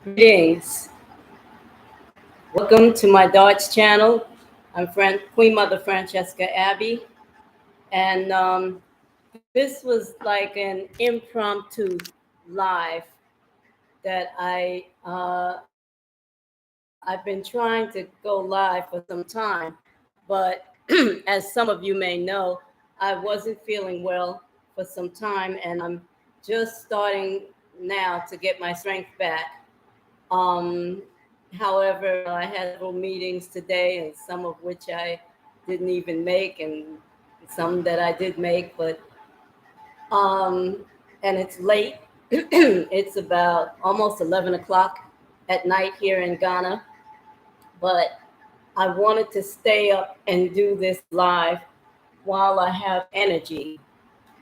Greetings. Welcome to my Darts channel. I'm Queen Mother Francesca Abbey, and this was like an impromptu live that I've been trying to go live for some time, but as some of you may know, I wasn't feeling well for some time, and I'm just starting now to get my strength back. Um, However, I had several meetings today, and some of which I didn't even make, and some that I did make. But and it's late. It's about almost 11 o'clock at night here in Ghana. But I wanted to stay up and do this live while I have energy.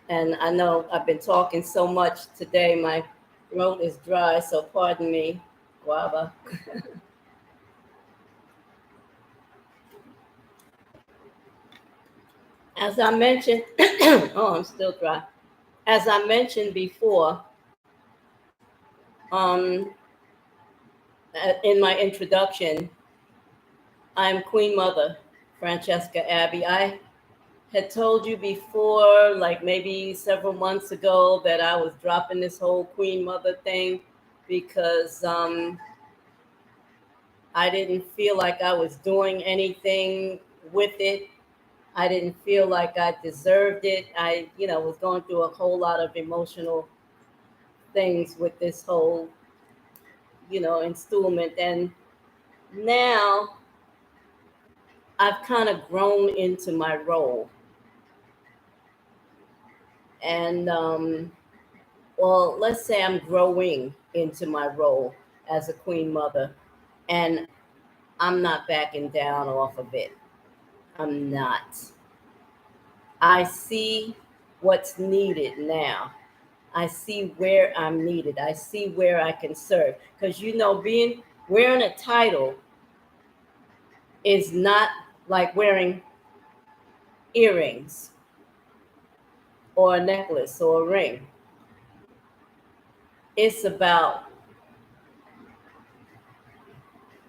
And I know I've been talking so much today, my throat is dry, so pardon me, guava. As I mentioned, oh, I'm still dry. As I mentioned before, um, in my introduction, I'm Queen Mother Francesca Abbey. I had told you before, like maybe several months ago, that I was dropping this whole Queen Mother thing because I didn't feel like I was doing anything with it. I didn't feel like I deserved it. I was going through a whole lot of emotional things with this whole, installment. And now I've kind of grown into my role. And, well, let's say I'm growing into my role as a queen mother. And I'm not backing down off of it. I'm not. I see what's needed now. I see where I'm needed. I see where I can serve. Because, being wearing a title is not like wearing earrings or a necklace or a ring. It's about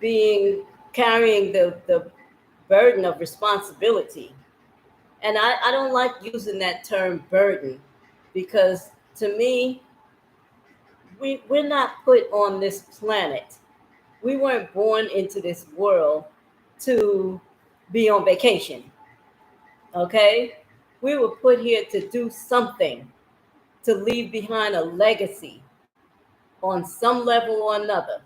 being carrying the burden of responsibility. And I don't like using that term burden because to me, we're not put on this planet. We weren't born into this world to be on vacation. Okay? We were put here to do something, to leave behind a legacy on some level or another.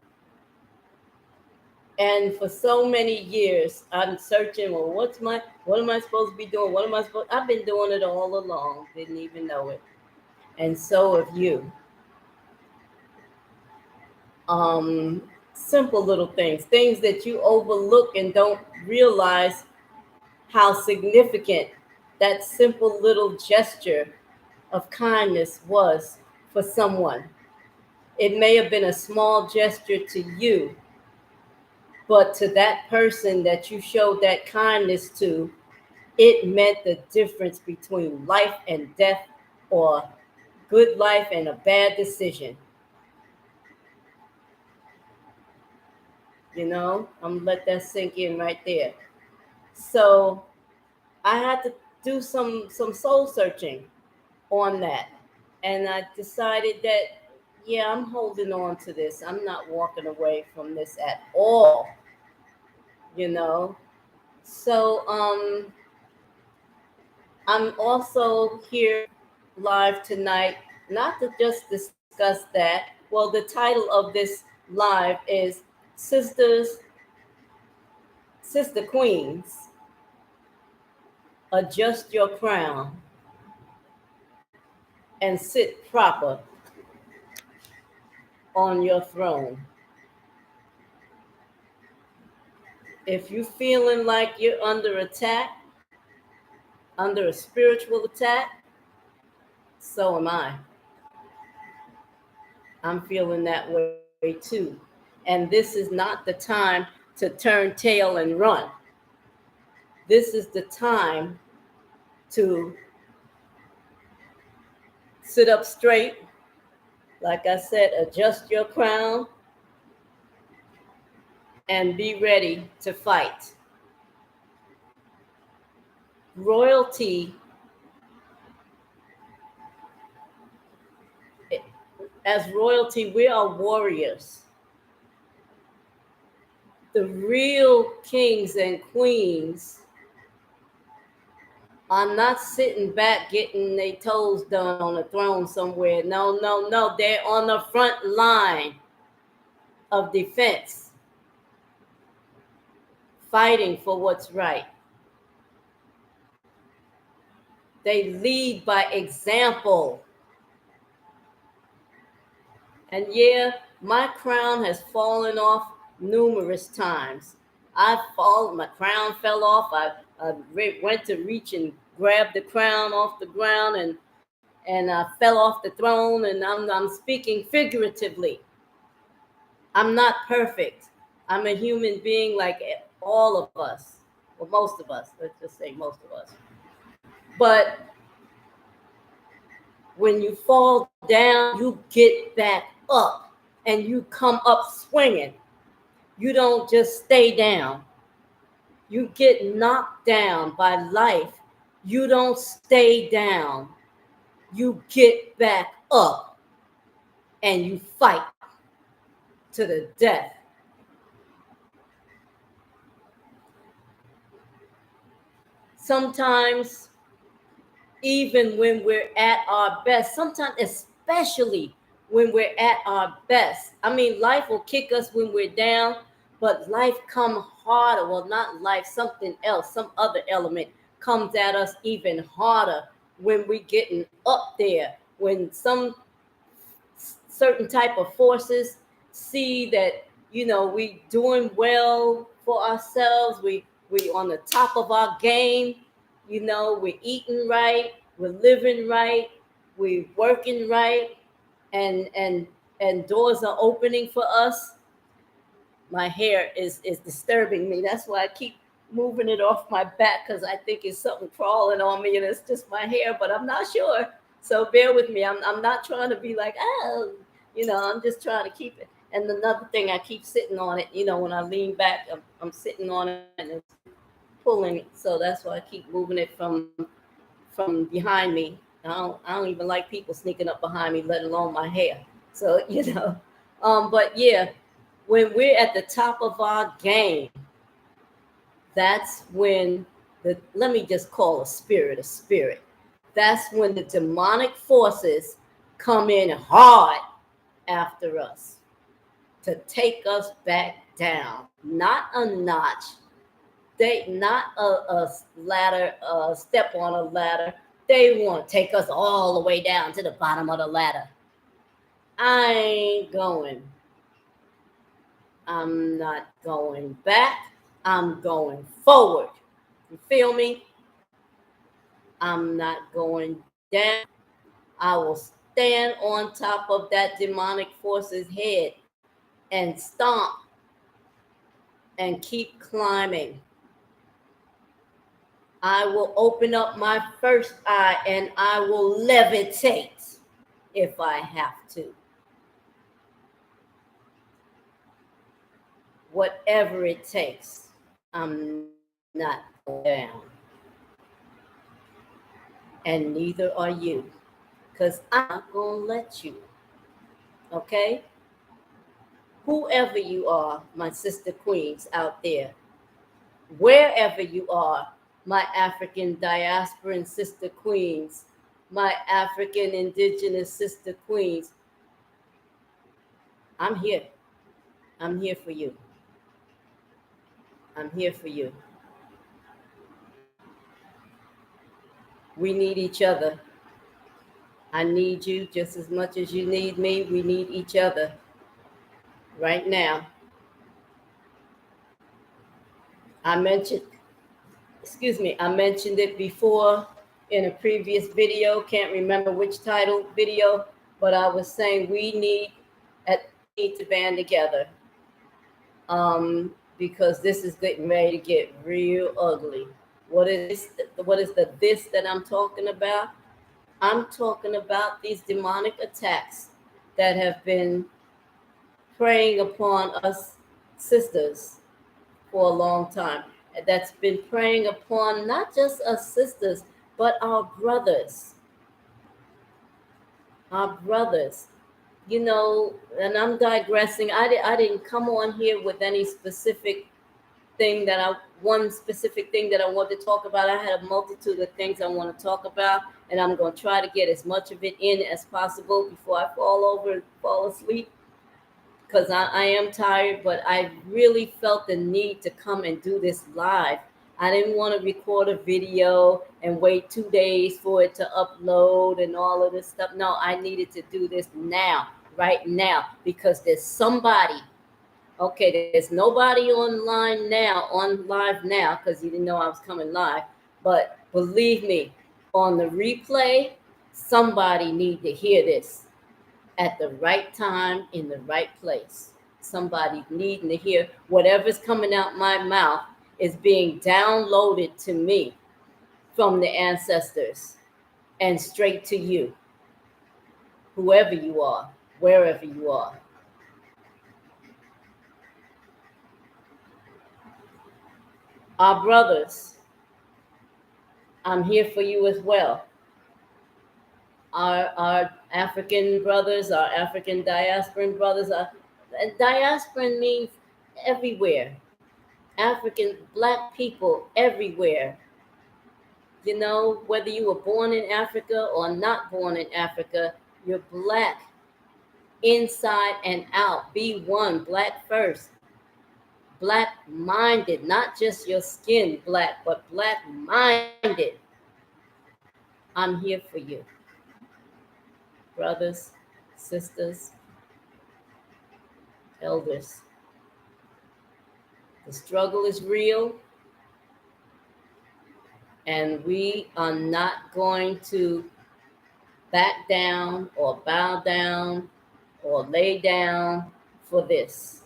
And for so many years, I'm searching. Well, what am I supposed to be doing? What am I supposed? I've been doing it all along. Didn't even know it. And so have you. Simple little things that you overlook and don't realize how significant that simple little gesture of kindness was for someone. It may have been a small gesture to you, but to that person that you showed that kindness to, it meant the difference between life and death or good life and a bad decision. I'm gonna let that sink in right there. So I had to do some soul searching on that. And I decided that, yeah, I'm holding on to this. I'm not walking away from this at all, you know. So I'm also here live tonight, not to just discuss that. Well, the title of this live is Sisters, Sister Queens, Adjust Your Crown and Sit Proper on Your Throne. If you're feeling like you're under attack, under a spiritual attack, so am I. I'm feeling that way too. And this is not the time to turn tail and run. This is the time to sit up straight. Like I said, adjust your crown and be ready to fight. Royalty, as royalty, we are warriors. The real kings and queens are not sitting back getting their toes done on a throne somewhere. No, no, no. They're on the front line of defense, fighting for what's right. They lead by example. And yeah, my crown has fallen off numerous times. I've fallen, my crown fell off. I went to reach and grab the crown off the ground, and I fell off the throne. And I'm speaking figuratively. I'm not perfect. I'm a human being like all of us, or most of us. Let's just say most of us. But when you fall down, you get back up and you come up swinging. You don't just stay down. You get knocked down by life. You don't stay down. You get back up and you fight to the death. Sometimes, even when we're at our best, sometimes, especially when we're at our best. I mean, life will kick us when we're down, but life come harder. Well, not life, something else, some other element comes at us even harder when we're getting up there. When some certain type of forces see that, we doing well for ourselves, we on the top of our game, we're eating right, we're living right, we're working right, and doors are opening for us. My hair is disturbing me. That's why I keep moving it off my back, because I think it's something crawling on me and it's just my hair, but I'm not sure. So bear with me. I'm not trying to be like, oh, I'm just trying to keep it. And another thing, I keep sitting on it. When I lean back, I'm sitting on it and it's pulling it. So that's why I keep moving it from behind me. I don't even like people sneaking up behind me, let alone my hair. So but yeah, when we're at the top of our game, that's when let me just call a spirit. That's when the demonic forces come in hard after us to take us back down, not a notch. They not a ladder, a step on a ladder. They want to take us all the way down to the bottom of the ladder. I ain't going. I'm not going back. I'm going forward. You feel me? I'm not going down. I will stand on top of that demonic force's head and stomp and keep climbing. I will open up my first eye and I will levitate if I have to. Whatever it takes, I'm not going down. And neither are you, because I'm not going to let you. Okay? Whoever you are, my sister queens out there, wherever you are, my African diasporan sister queens, my African indigenous sister queens, I'm here. I'm here for you. I'm here for you. We need each other. I need you just as much as you need me. We need each other right now. I mentioned it before in a previous video. Can't remember which title video, but I was saying we need to band together. Because this is getting ready to get real ugly. What is the this that I'm talking about? I'm talking about these demonic attacks that have been preying upon us sisters for a long time that's been preying upon not just us sisters, but our brothers. Our brothers. And I'm digressing. I didn't come on here with any specific thing that I one specific thing that I want to talk about. I had a multitude of things I want to talk about, and I'm going to try to get as much of it in as possible before I fall over and fall asleep because I am tired. But I really felt the need to come and do this live. I didn't want to record a video and wait 2 days for it to upload and all of this stuff. No, I needed to do this now, right now, because there's somebody. Okay, there's nobody online now, on live now, because you didn't know I was coming live. But believe me, on the replay, somebody need to hear this at the right time in the right place. Somebody needing to hear whatever's coming out my mouth is being downloaded to me from the ancestors and straight to you, whoever you are, wherever you are. Our brothers, I'm here for you as well. Our African brothers, our African diasporan brothers, and diasporan means everywhere. African black people everywhere. Whether you were born in Africa or not born in Africa, you're black inside and out. Be one, black first. Black minded, not just your skin black, but black minded. I'm here for you, brothers, sisters, elders. The struggle is real, and we are not going to back down or bow down or lay down for this.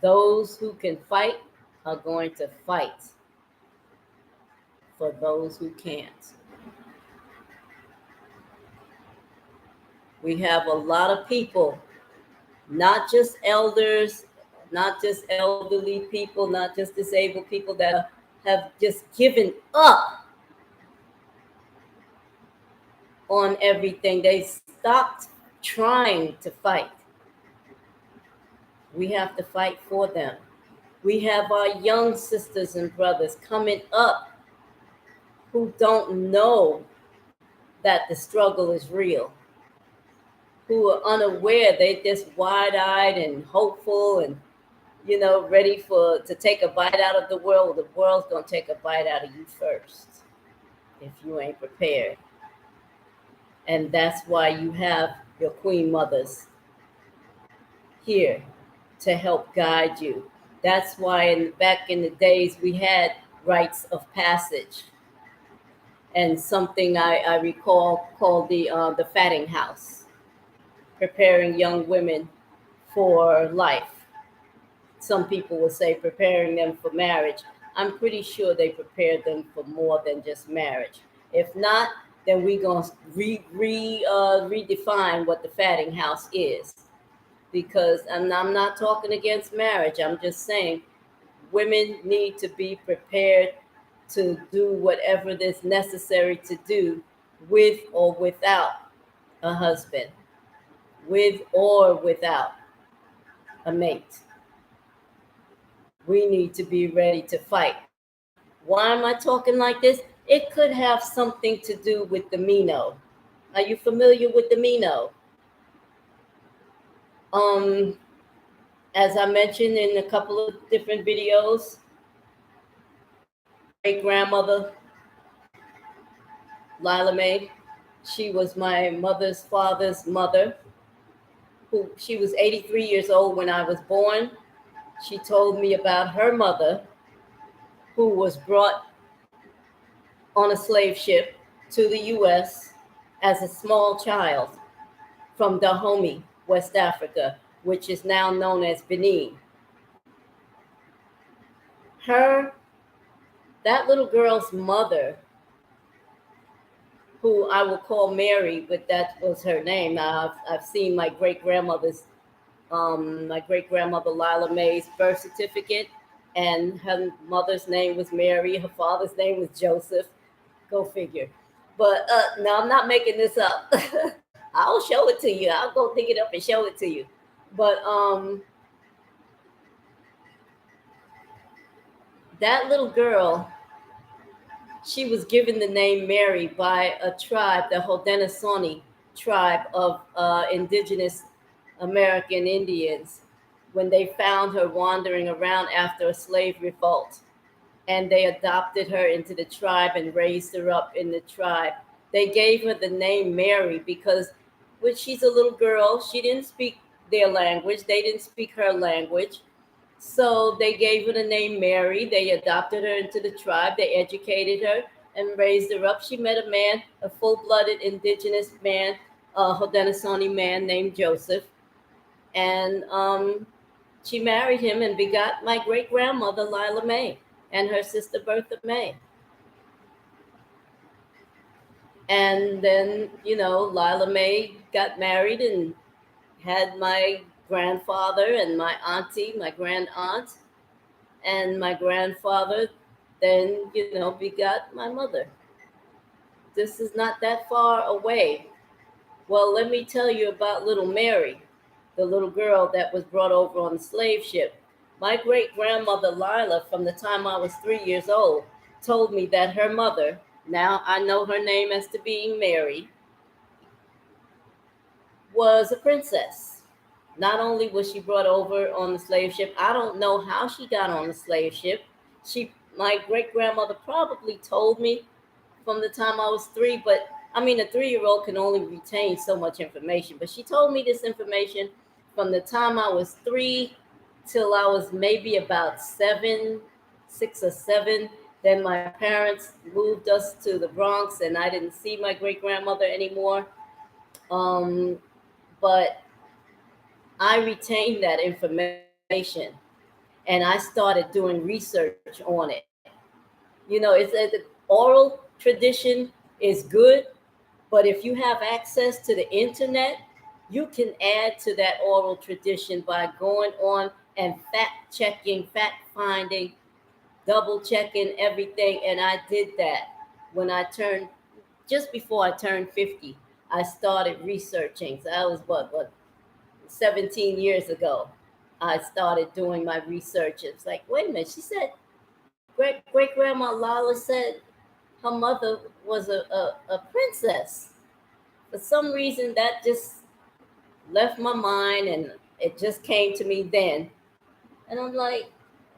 Those who can fight are going to fight for those who can't. We have a lot of people, not just elders, not just elderly people, not just disabled people that have just given up on everything. They stopped trying to fight. We have to fight for them. We have our young sisters and brothers coming up who don't know that the struggle is real, who are unaware. They just wide-eyed and hopeful and ready to take a bite out of the world. The world's gonna take a bite out of you first if you ain't prepared. And that's why you have your queen mothers here to help guide you. That's why back in the days we had rites of passage, and something I recall called the fatting house, preparing young women for life. Some people will say preparing them for marriage. I'm pretty sure they prepared them for more than just marriage. If not, then we're going to redefine what the fatting house is. Because I'm not talking against marriage. I'm just saying women need to be prepared to do whatever is necessary to do with or without a husband, with or without a mate. We need to be ready to fight. Why am I talking like this? It could have something to do with the Mino. Are you familiar with the Mino? As I mentioned in a couple of different videos, my great grandmother, Lila Mae, she was my mother's father's mother. She was 83 years old when I was born. She told me about her mother, who was brought on a slave ship to the U.S. as a small child from Dahomey, West Africa, which is now known as Benin. That little girl's mother, who I will call Mary, but that was her name. Now, I've seen my great grandmother's My great grandmother Lila Mae's birth certificate, and her mother's name was Mary. Her father's name was Joseph. Go figure. But no, I'm not making this up. I'll show it to you. I'll go dig it up and show it to you. But that little girl, she was given the name Mary by a tribe, the Haudenosaunee tribe of indigenous American Indians, when they found her wandering around after a slave revolt. And they adopted her into the tribe and raised her up in the tribe. They gave her the name Mary because when she's a little girl, she didn't speak their language, they didn't speak her language. So they gave her the name Mary. They adopted her into the tribe. They educated her and raised her up. She met a man, a full-blooded indigenous man, a Haudenosaunee man named Joseph, and she married him and begot my great grandmother Lila Mae and her sister Bertha Mae. And then, Lila Mae got married and had my grandfather and my auntie, my grand aunt, and my grandfather then, begot my mother. This is not that far away. Well, let me tell you about little Mary, the little girl that was brought over on the slave ship. My great grandmother Lila, from the time I was 3 years old, told me that her mother, now I know her name as to being Mary, was a princess. Not only was she brought over on the slave ship, I don't know how she got on the slave ship. My great grandmother probably told me from the time I was 3, but I mean, a 3-year-old can only retain so much information. But she told me this information from the time I was 3 till I was maybe about 7, 6 or 7. Then my parents moved us to the Bronx, and I didn't see my great grandmother anymore. But I retained that information, and I started doing research on it. It's the oral tradition is good, but if you have access to the internet, you can add to that oral tradition by going on and fact checking, fact finding, double checking everything. And I did that when I turned, just before I turned 50. I started researching. So that was what 17 years ago. I started doing my research. It's like, wait a minute. She said, great grandma Lala said her mother was a princess. For some reason, that just left my mind, and it just came to me then. And I'm like,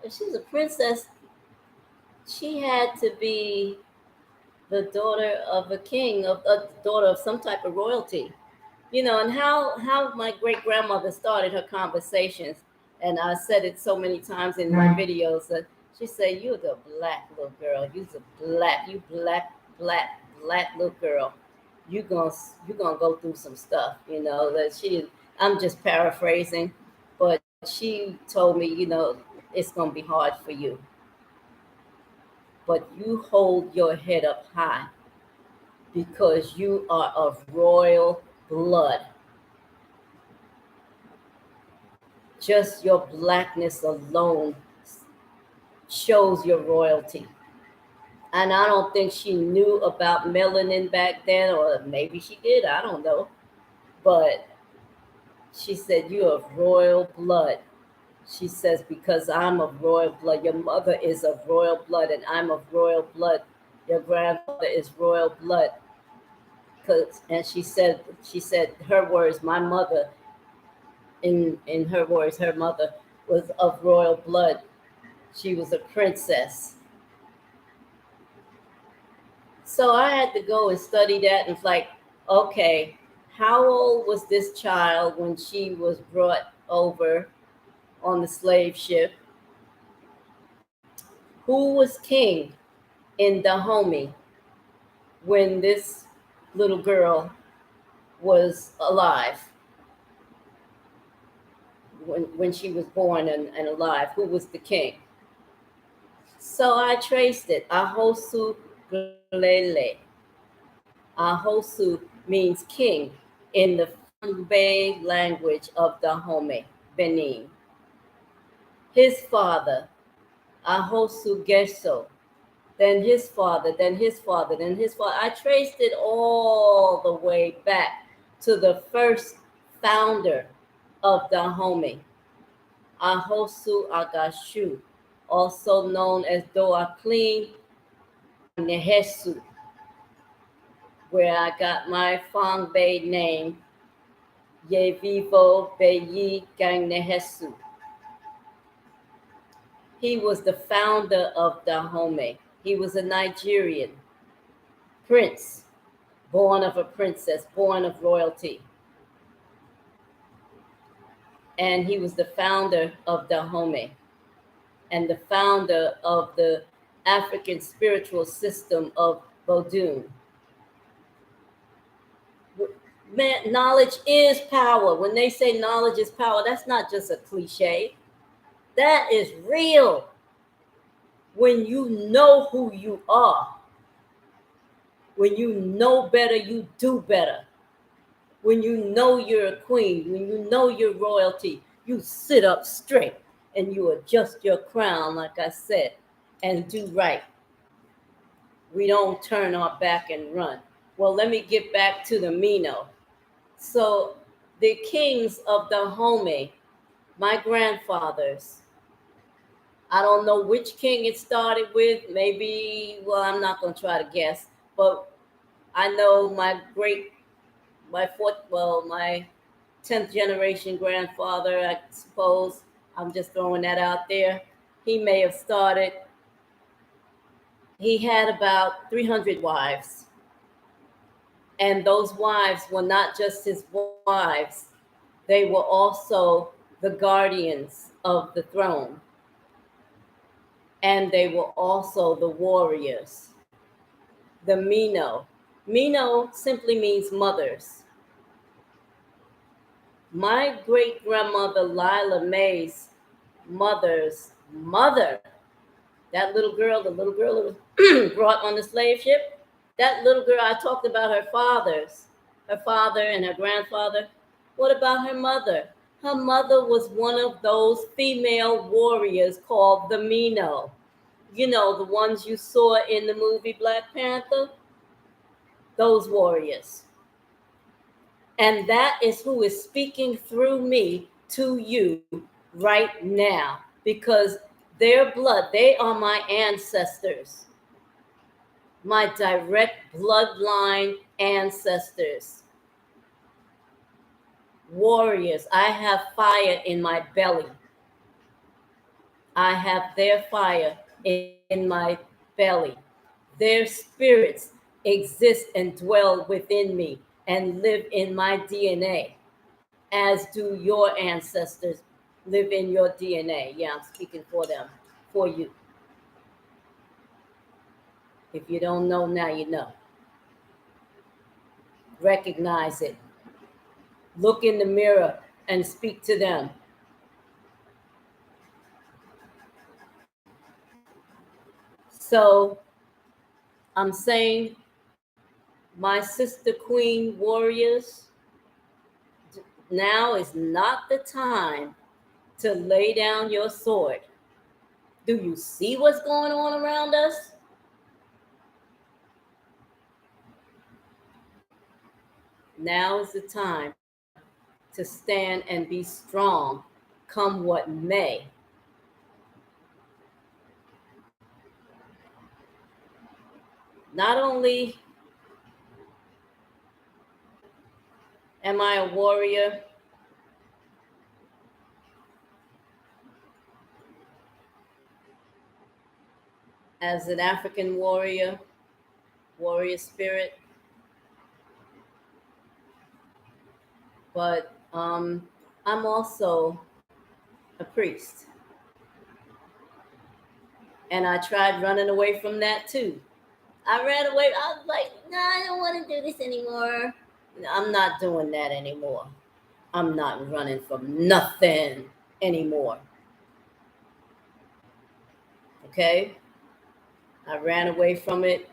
if she's a princess, she had to be the daughter of a king, of a daughter of some type of royalty. And how my great grandmother started her conversations, and I said it so many times in my videos that she said, "You're the black little girl. You black little girl. You gonna go through some stuff." That she. I'm just paraphrasing, but she told me, it's gonna be hard for you, but you hold your head up high because you are of royal blood. Just your blackness alone shows your royalty. And I don't think she knew about melanin back then, or maybe she did, I don't know. But she said, "You're of royal blood." She says, "Because I'm of royal blood. Your mother is of royal blood, and I'm of royal blood. Your grandfather is royal blood." And she said her words, my mother, in her words, her mother was of royal blood. She was a princess. So I had to go and study that, and it's like, okay, how old was this child when she was brought over on the slave ship? Who was king in Dahomey when this little girl was alive? When she was born and alive, who was the king? So I traced it. Ahosu Glele. Ahosu means king in the Fumbe language of Dahomey. Benin. His father, Ahosu Gesho, then his father, then his father, then his father. I traced it all the way back to the first founder of Dahomey, Ahosu Agashu, also known as Doaklin Nehesu, where I got my Fangbei name, Yevivo Beyi Gang Nehesu. He was the founder of Dahomey. He was a Nigerian prince, born of a princess, born of royalty. And he was the founder of Dahomey and the founder of the African spiritual system of Vodun. Man, knowledge is power. When they say knowledge is power, that's not just a cliche. That is real. When you know who you are, when you know better, you do better. When you know you're a queen, when you know you're royalty, you sit up straight and you adjust your crown, like I said, and do right. We don't turn our back and run. Well, let me get back to the Mino. So the kings of Dahomey, my grandfathers, I don't know which king it started with. Maybe, well, I'm not going to try to guess, but I know my 10th generation grandfather, I suppose, I'm just throwing that out there. He may have started, he had about 300 wives. And those wives were not just his wives, they were also the guardians of the throne. And they were also the warriors. The Mino. Mino simply means mothers. My great grandmother Lila May's mother's mother, that little girl, the little girl that was brought on the slave ship, that little girl, I talked about her father and her grandfather. What about her mother? Her mother was one of those female warriors called the Mino. You know, the ones you saw in the movie Black Panther? Those warriors. And that is who is speaking through me to you right now, because their blood, they are my ancestors, my direct bloodline ancestors, warriors. I have fire in my belly. I have their fire in my belly. Their spirits exist and dwell within me and live in my DNA, as do your ancestors live in your DNA. Yeah, I'm speaking for them, for you. If you don't know, now you know. Recognize it. Look in the mirror and speak to them. So I'm saying, my sister queen warriors, now is not the time to lay down your sword. Do you see what's going on around us? Now is the time to stand and be strong, come what may. Not only am I a warrior, as an African warrior, warrior spirit, but I'm also a priest. And I tried running away from that too. I ran away. I was like, no, I don't want to do this anymore. I'm not doing that anymore. I'm not running from nothing anymore. Okay? I ran away from it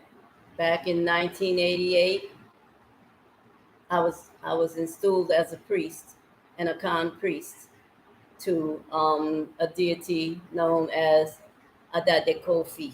back in 1988. I was in Stools as a priest and a con priest. to a deity known as Adade Kofi.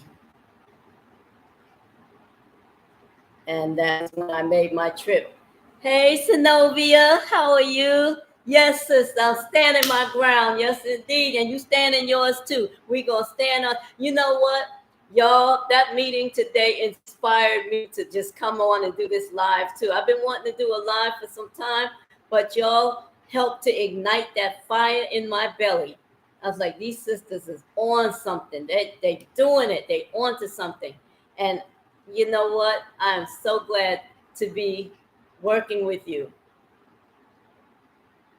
And that's when I made my trip. Hey, Zenobia, how are you? Yes, sis, I'll stand in my ground. Yes, indeed. And you stand in yours too. We gonna stand on. You know what, y'all? That meeting today inspired me to just come on and do this live too. I've been wanting to do a live for some time, but y'all helped to ignite that fire in my belly. I was like, these sisters is on something. They doing it. They onto something. And you know what? I'm so glad to be working with you.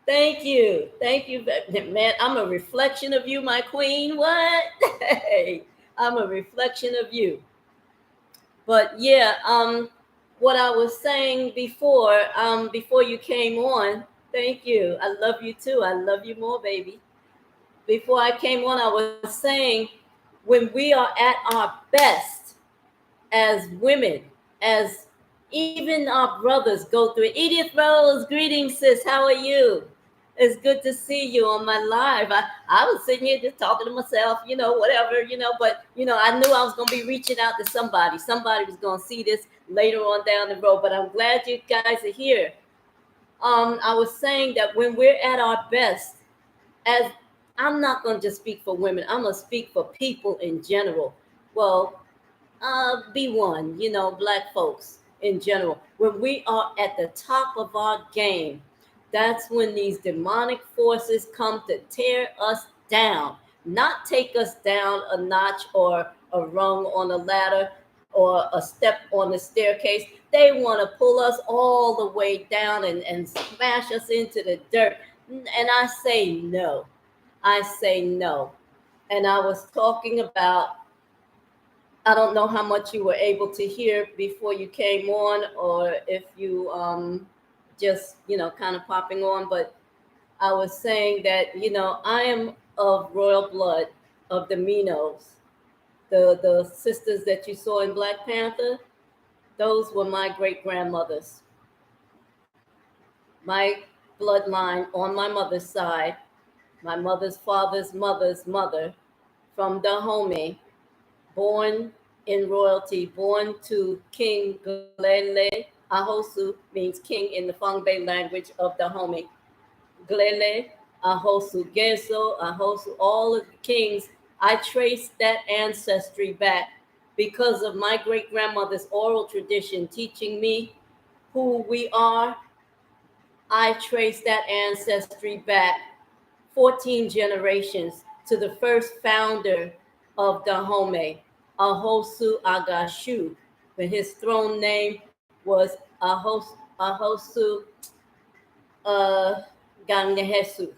Thank you. Thank you. Man, I'm a reflection of you, my queen. What? Hey, I'm a reflection of you. But yeah, what I was saying before you came on, thank you. I love you too. I love you more, baby. Before I came on, I was saying when we are at our best as women, as even our brothers go through it. Edith Rose, greetings, sis. How are you? It's good to see you on my live. I was sitting here just talking to myself, whatever, but I knew I was gonna be reaching out to somebody. Somebody was gonna see this later on down the road. But I'm glad you guys are here. I was saying that when we're at our best, as I'm not gonna just speak for women, I'm gonna speak for people in general. Well, be one, black folks in general. When we are at the top of our game, that's when these demonic forces come to tear us down, not take us down a notch or a rung on a ladder or a step on the staircase. They want to pull us all the way down and smash us into the dirt. And I say no. I say no. And I was talking about, I don't know how much you were able to hear before you came on, or if you just kind of popping on. But I was saying that I am of royal blood of the Minos, the sisters that you saw in Black Panther. Those were my great grandmothers. My bloodline on my mother's side, my mother's father's mother's mother, from Dahomey, born in royalty, born to King Glele Ahosu, means king in the Fangbe language of Dahomey. Glele Ahosu, Geso Ahosu, all of the kings. I trace that ancestry back because of my great grandmother's oral tradition teaching me who we are. I trace that ancestry back 14 generations to the first founder of Dahomey, Ahosu Agashu, but his throne name was Ahosu uh, Gangnehesu,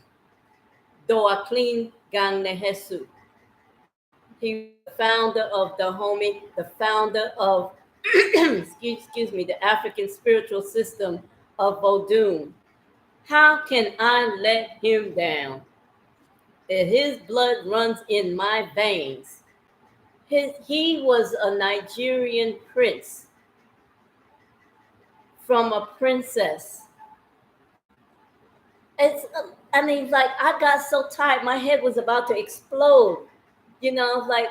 Doaklin Gangnehesu. He was the founder of Dahomey, the founder of, excuse me, the African spiritual system of Vodun. How can I let him down? That his blood runs in my veins. He was a Nigerian prince from a princess. I mean, like, I got so tired, my head was about to explode. Like,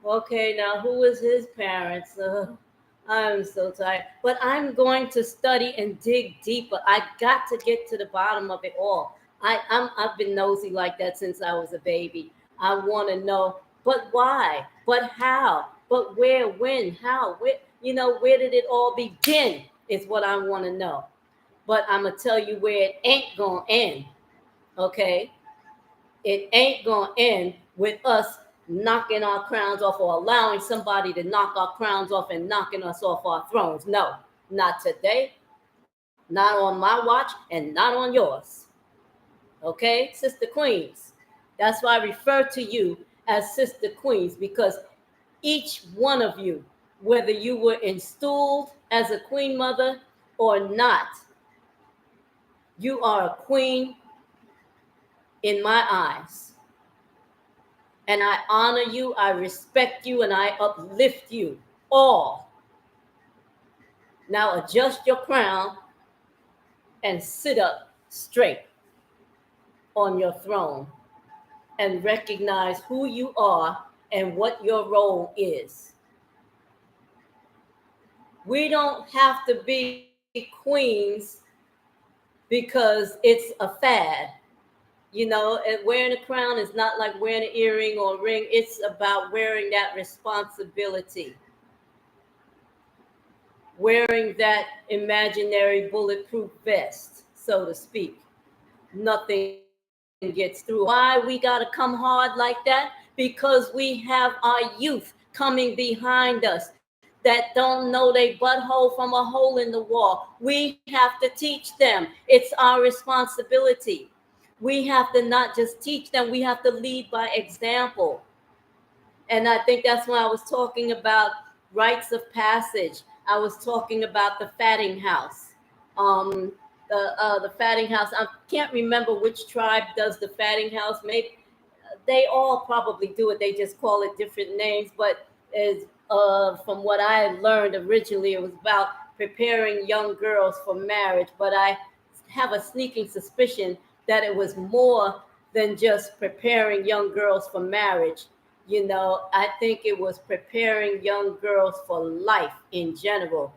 okay, now who was his parents? I'm so tired. But I'm going to study and dig deeper. I got to get to the bottom of it all. I've been nosy like that since I was a baby. I want to know, but why? But how? But where? When? How? Where did it all begin? Is what I want to know. But I'm gonna tell you where it ain't gonna end. Okay, it ain't gonna end with us knocking our crowns off or allowing somebody to knock our crowns off and knocking us off our thrones. No, not today, not on my watch, and not on yours. Okay, Sister Queens. That's why I refer to you as Sister Queens, because each one of you, whether you were installed as a queen mother or not, you are a queen in my eyes. And I honor you, I respect you, and I uplift you all. Now adjust your crown and sit up straight on your throne. and recognize who you are and what your role is. We don't have to be queens because it's a fad. And wearing a crown is not like wearing an earring or a ring. It's about wearing that responsibility, wearing that imaginary bulletproof vest, so to speak. Nothing gets through. Why we got to come hard like that? Because we have our youth coming behind us that don't know they butthole from a hole in the wall. We have to teach them. It's our responsibility. We have to not just teach them, we have to lead by example. And I think that's when I was talking about rites of passage. I was talking about the fatting house. Um, the fatting house. I can't remember which tribe does the fatting house. Maybe they all probably do it. They just call it different names. But as from what I had learned originally, it was about preparing young girls for marriage. But I have a sneaking suspicion that it was more than just preparing young girls for marriage. I think it was preparing young girls for life in general.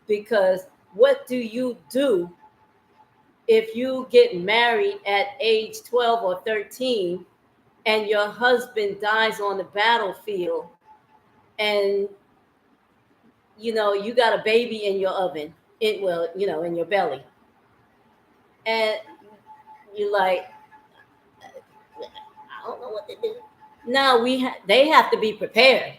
Because what do you do if you get married at age 12 or 13 and your husband dies on the battlefield, and you got a baby in your oven, in your belly, and you're like, I don't know what to do. Now they have to be prepared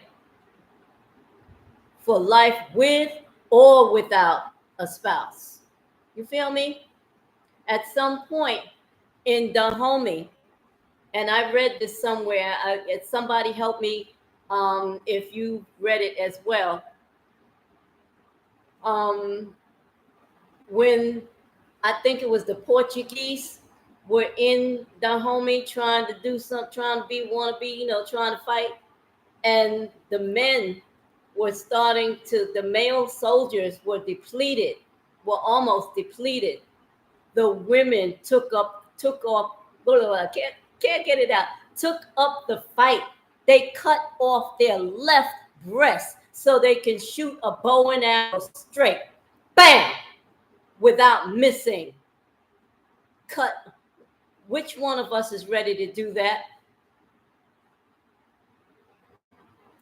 for life with or without a spouse. You feel me? At some point in Dahomey, and I read this somewhere. Somebody help me if you read it as well. Um, when I think it was the Portuguese were in Dahomey trying to do something, trying to be wannabe, trying to fight, and the men were the male soldiers were depleted, were almost depleted. The women took off, can't get it out, took up the fight. They cut off their left breast so they can shoot a bow and arrow straight. Bam! Without missing. Cut. Which one of us is ready to do that?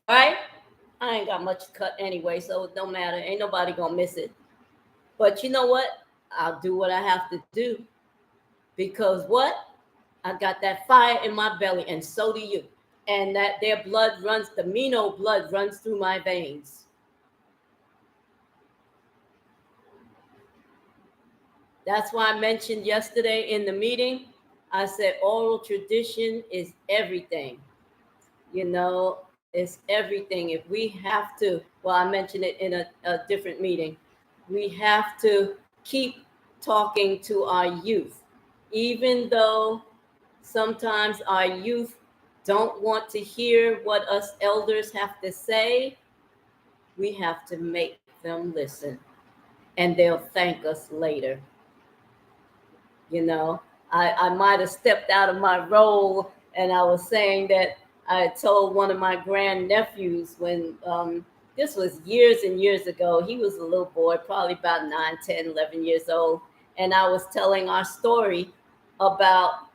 Right? I ain't got much cut anyway, so it don't matter. Ain't nobody gonna miss it. But you know what? I'll do what I have to do. Because what? I got that fire in my belly, and so do you. And that their blood runs, the Mino blood runs through my veins. That's why I mentioned yesterday in the meeting, I said oral tradition is everything. It's everything. If we have to, well, I mentioned it in a different meeting, we have to keep talking to our youth, even though sometimes our youth don't want to hear what us elders have to say. We have to make them listen, and they'll thank us later. You know, I might have stepped out of my role, and I was saying that I told one of my grandnephews when this was years and years ago. He was a little boy, probably about 9, 10, 11 years old. And I was telling our story about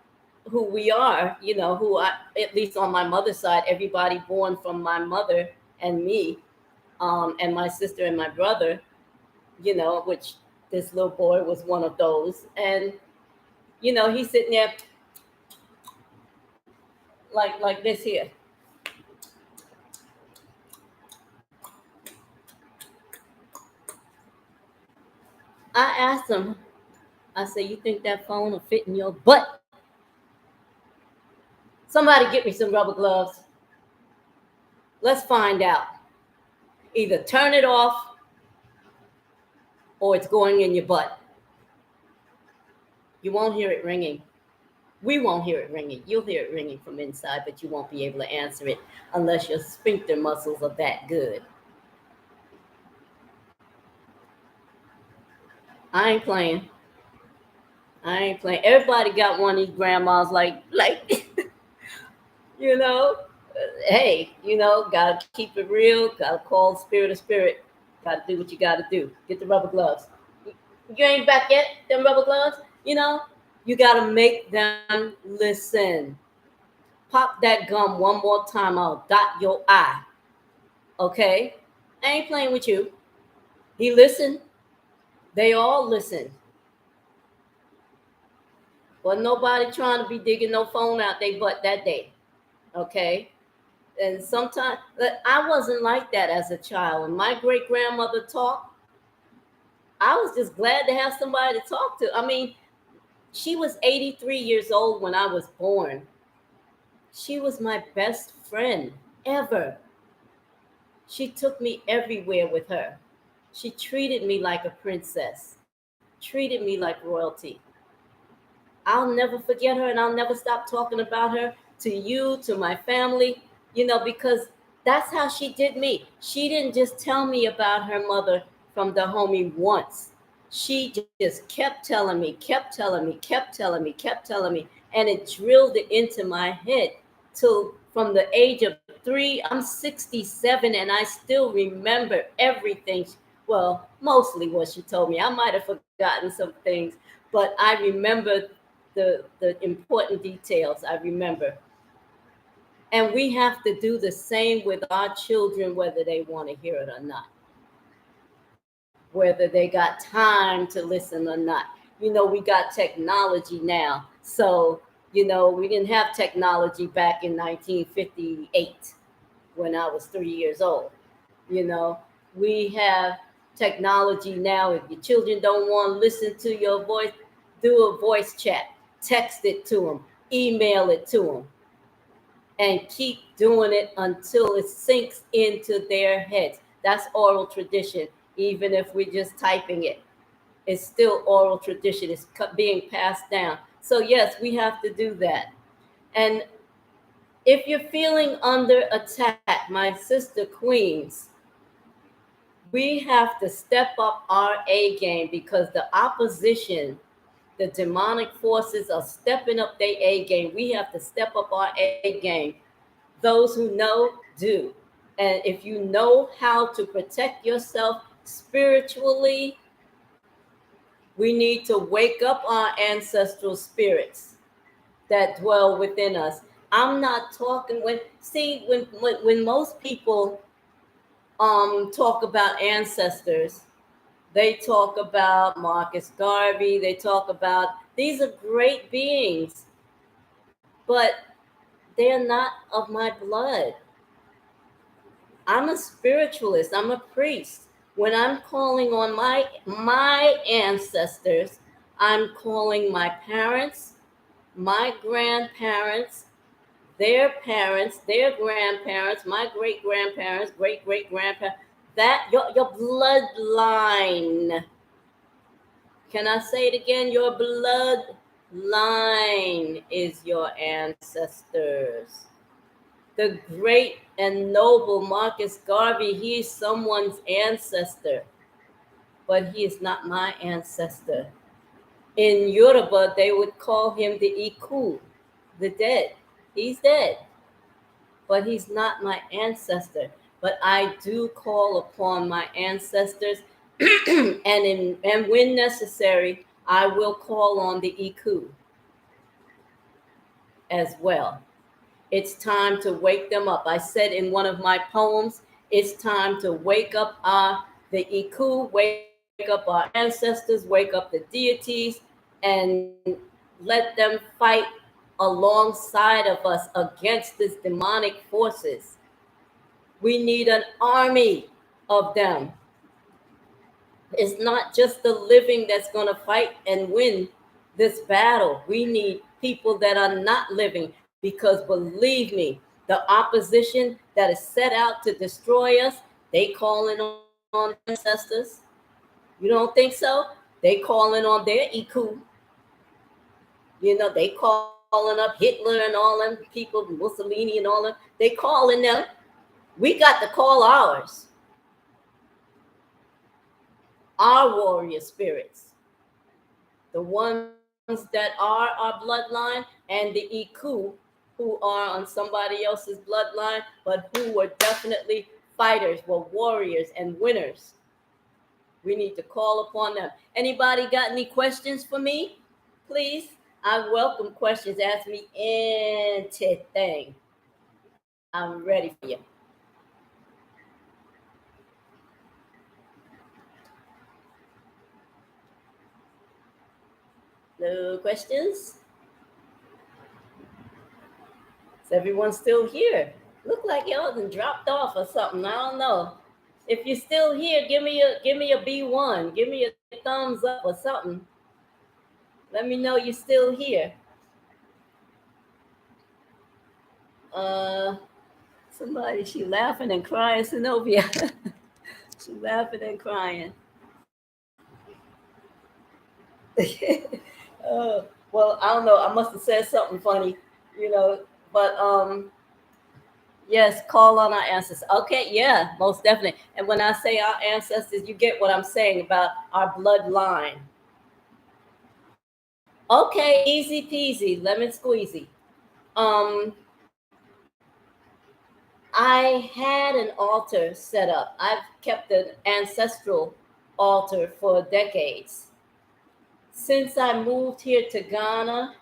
who we are, at least on my mother's side, everybody born from my mother and me, and my sister and my brother, which this little boy was one of those. And, he's sitting there like this here. I asked him, I said, you think that phone will fit in your butt? Somebody get me some rubber gloves. Let's find out. Either turn it off or it's going in your butt. You won't hear it ringing. We won't hear it ringing. You'll hear it ringing from inside, but you won't be able to answer it unless your sphincter muscles are that good. I ain't playing. I ain't playing. Everybody got one of these grandmas like you know, hey, gotta keep it real, gotta call spirit a spirit, gotta do what you gotta do. Get the rubber gloves. You ain't back yet, them rubber gloves, you gotta make them listen. Pop that gum one more time, I'll dot your I. Okay? I ain't playing with you. He listened. They all listened. But nobody trying to be digging no phone out they butt that day. Okay? And sometimes I wasn't like that as a child. When my great grandmother talked, I was just glad to have somebody to talk to. I mean, she was 83 years old when I was born. She was my best friend ever. She took me everywhere with her. She treated me like a princess, treated me like royalty. I'll never forget her, and I'll never stop talking about her to you, to my family, because that's how she did me. She didn't just tell me about her mother from the homie once. She just kept telling me, kept telling me, kept telling me, kept telling me, and it drilled it into my head till from the age of 3. I'm 67, and I still remember everything. Well, mostly what she told me. I might have forgotten some things, but I remember the important details. I remember. And we have to do the same with our children, whether they want to hear it or not, whether they got time to listen or not. We got technology now. So, we didn't have technology back in 1958 when I was 3 years old. You know, we have technology now. If your children don't want to listen to your voice, do a voice chat, text it to them, email it to them, and keep doing it until it sinks into their heads. That's oral tradition, even if we're just typing it. It's still oral tradition. It's being passed down. So, yes, we have to do that. And if you're feeling under attack, my sister queens, we have to step up our A game because the opposition, the demonic forces are stepping up their A game. We have to step up our A game. Those who know do. And if you know how to protect yourself spiritually, we need to wake up our ancestral spirits that dwell within us. I'm not talking when most people talk about ancestors, they talk about Marcus Garvey, they talk about these are great beings, but they're not of my blood. I'm a spiritualist, I'm a priest. When I'm calling on my ancestors, I'm calling my parents, my grandparents, their grandparents, my great grandparents, great grandparents, that your bloodline. Can I say it again? Your bloodline is your ancestors. The great and noble Marcus Garvey, he is someone's ancestor, but he is not my ancestor. In Yoruba, they would call him the Iku, the dead. He's dead, but he's not my ancestor. But I do call upon my ancestors, and when necessary, I will call on the Iku as well. It's time to wake them up. I said in one of my poems, it's time to wake up the Iku, wake up our ancestors, wake up the deities, and let them fight alongside of us against these demonic forces. We need an army of them. It's not just the living that's going to fight and win this battle. We need people that are not living because believe me, the opposition that is set out to destroy us, they calling on their ancestors. You don't think so? They calling on their Iku. They calling up Hitler and all them people, Mussolini and all them. They calling them. We got to call our warrior spirits, the ones that are our bloodline, and the Iku who are on somebody else's bloodline, but who were definitely fighters, were warriors and winners. We need to call upon them. Anybody got any questions for me? Please, I welcome questions. Ask me anything. I'm ready for you. No questions? Is everyone still here? Look like y'all done dropped off or something. I don't know. If you're still here, give me a B1. Give me a thumbs up or something. Let me know you're still here. Uh Somebody, she laughing and crying, Zenobia. She laughing and crying. Well, I don't know. I must have said something funny, you know. But yes, call on our ancestors. Okay, yeah, most definitely. And when I say our ancestors, you get what I'm saying about our bloodline. Okay, easy peasy, lemon squeezy. Um, I had an altar set up. I've kept an ancestral altar for decades. Since I moved here to Ghana,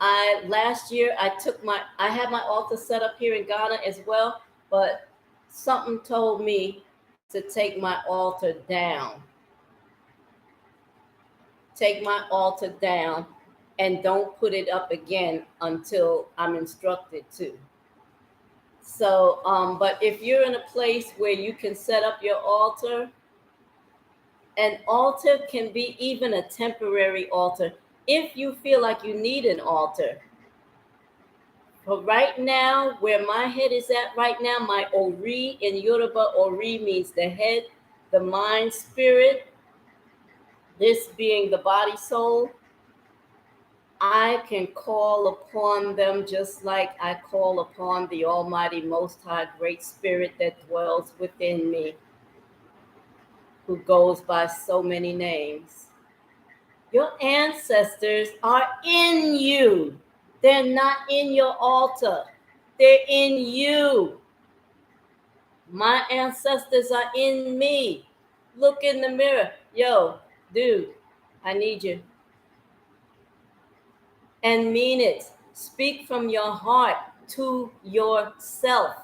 I last year I had my altar set up here in Ghana as well, but something told me to take my altar down. Take my altar down and don't put it up again until I'm instructed to. So, but if you're in a place where you can set up your altar, an altar can be even a temporary altar if you feel like you need an altar. But right now, where my head is at right now, my Ori in Yoruba, Ori means the head, the mind, spirit, this being the body, soul. I can call upon them just like I call upon the Almighty, Most High, Great Spirit that dwells within me, who goes by so many names. Your ancestors are in you. They're not in your altar. They're in you. My ancestors are in me. Look in the mirror. Yo, dude, I need you. And mean it. Speak from your heart to yourself,